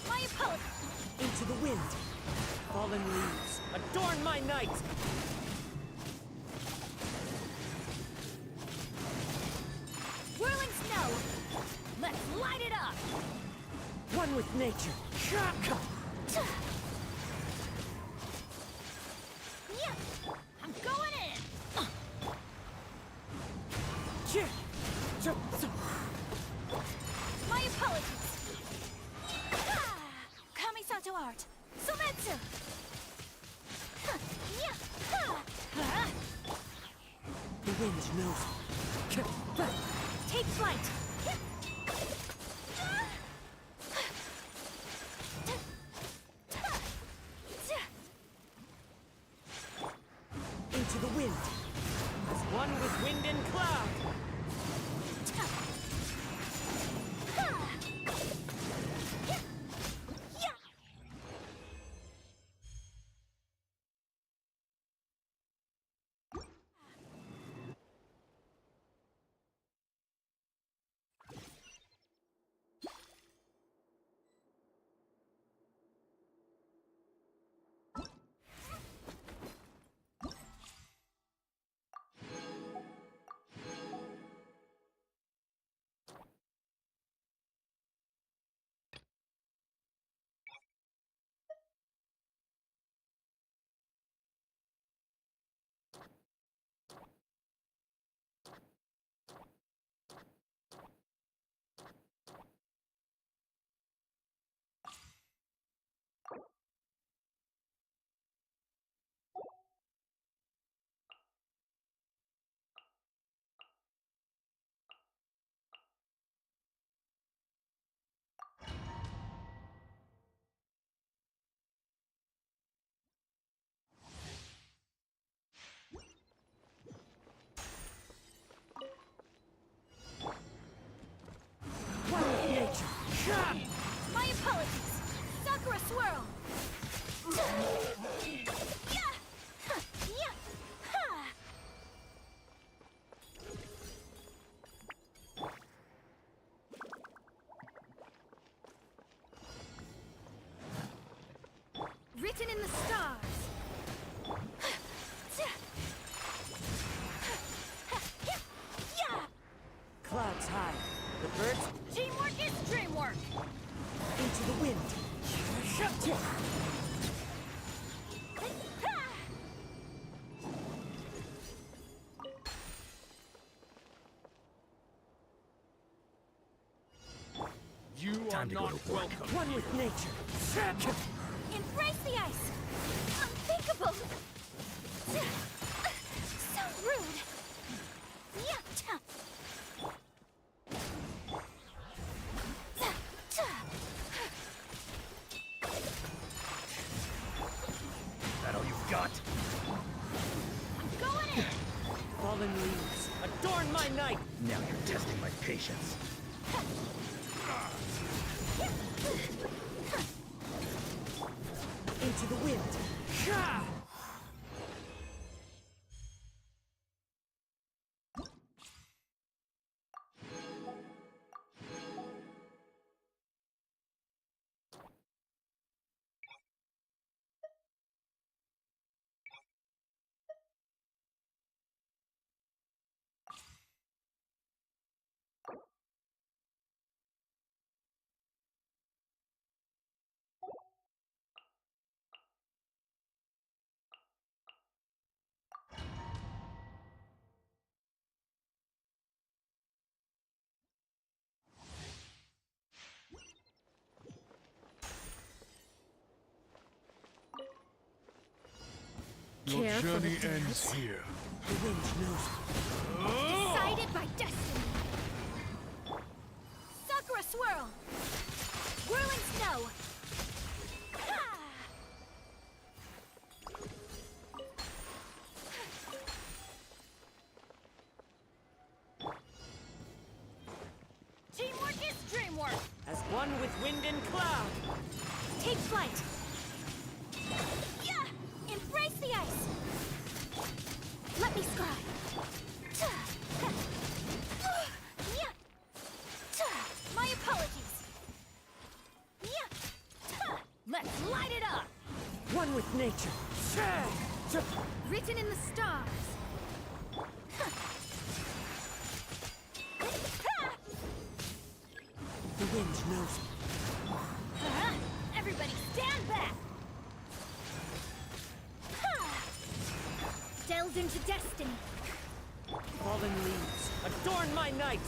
My opponent. Into the wind. Fallen leaves, adorn my night! Whirling snow. Let's light it up. One with nature. Yeah, I'm going in. My apologies. Kamisato art. Sometsu. The wind knows. Take flight. Into the wind. As one with wind and cloud. My apologies. Sakura swirl. Written in the stars. Clouds high. The birds Teamwork is dreamwork. into the wind. You are not welcome. One with nature. Embrace the ice. Unthinkable. So rude. That all you've got? Going in. Fallen leaves, adorn my night! Now you're testing my patience. Into the wind. Your Care for the journey dead. ends here. The wind knows. Decided by destiny. Whirling snow! Ha! Teamwork is dreamwork! As one with wind and cloud. Take flight! Yeah! Embrace the ice! Let me scry! My apologies! Let's light it up! One with nature. Written in the stars! The wind knows me. Everybody stand back! Delve into destiny! Fallen leaves, adorn my night!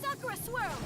Sakura swirl!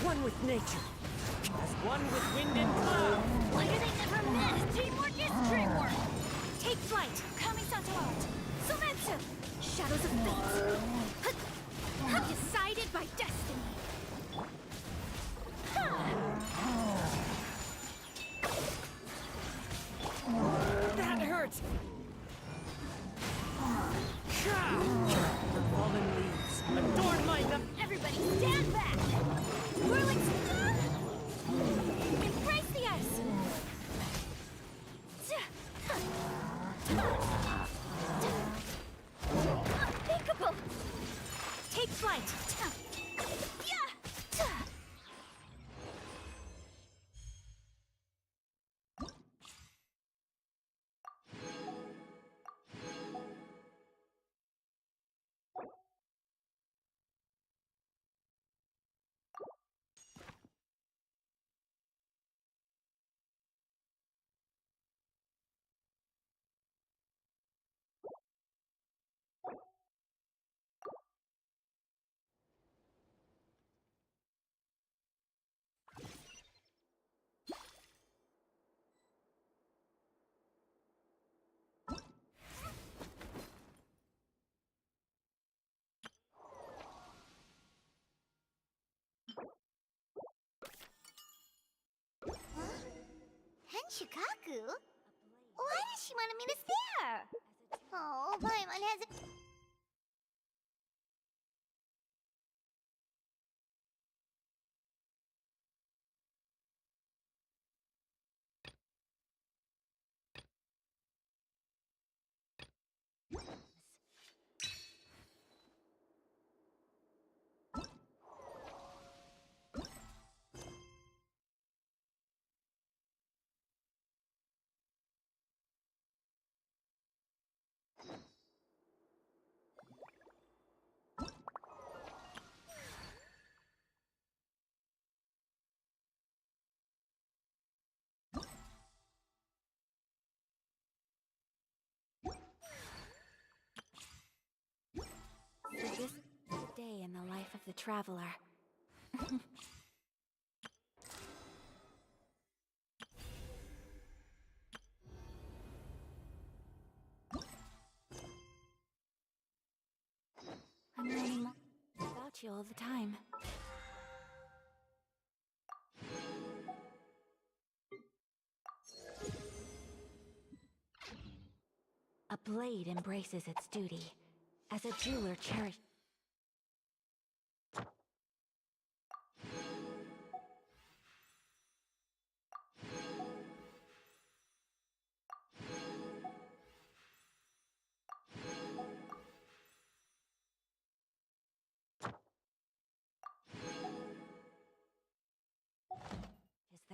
One with nature. As one with wind and cloud. Why do they never miss? Teamwork is dreamwork! Take flight! Kamisato out! Sometsu! Shadows of fate! Decided by destiny! That hurts! The fallen leaves, adorn my night! Everybody stand back! Whirling snow! Embrace the ice! Unthinkable! Take flight! Henshikaku? Why does she want to meet us there? Oh, Paimon has a... So this is a day in the life of the traveler. I'm learning more about you all the time. A blade embraces its duty, as a jeweler cherishes.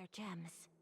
their gems.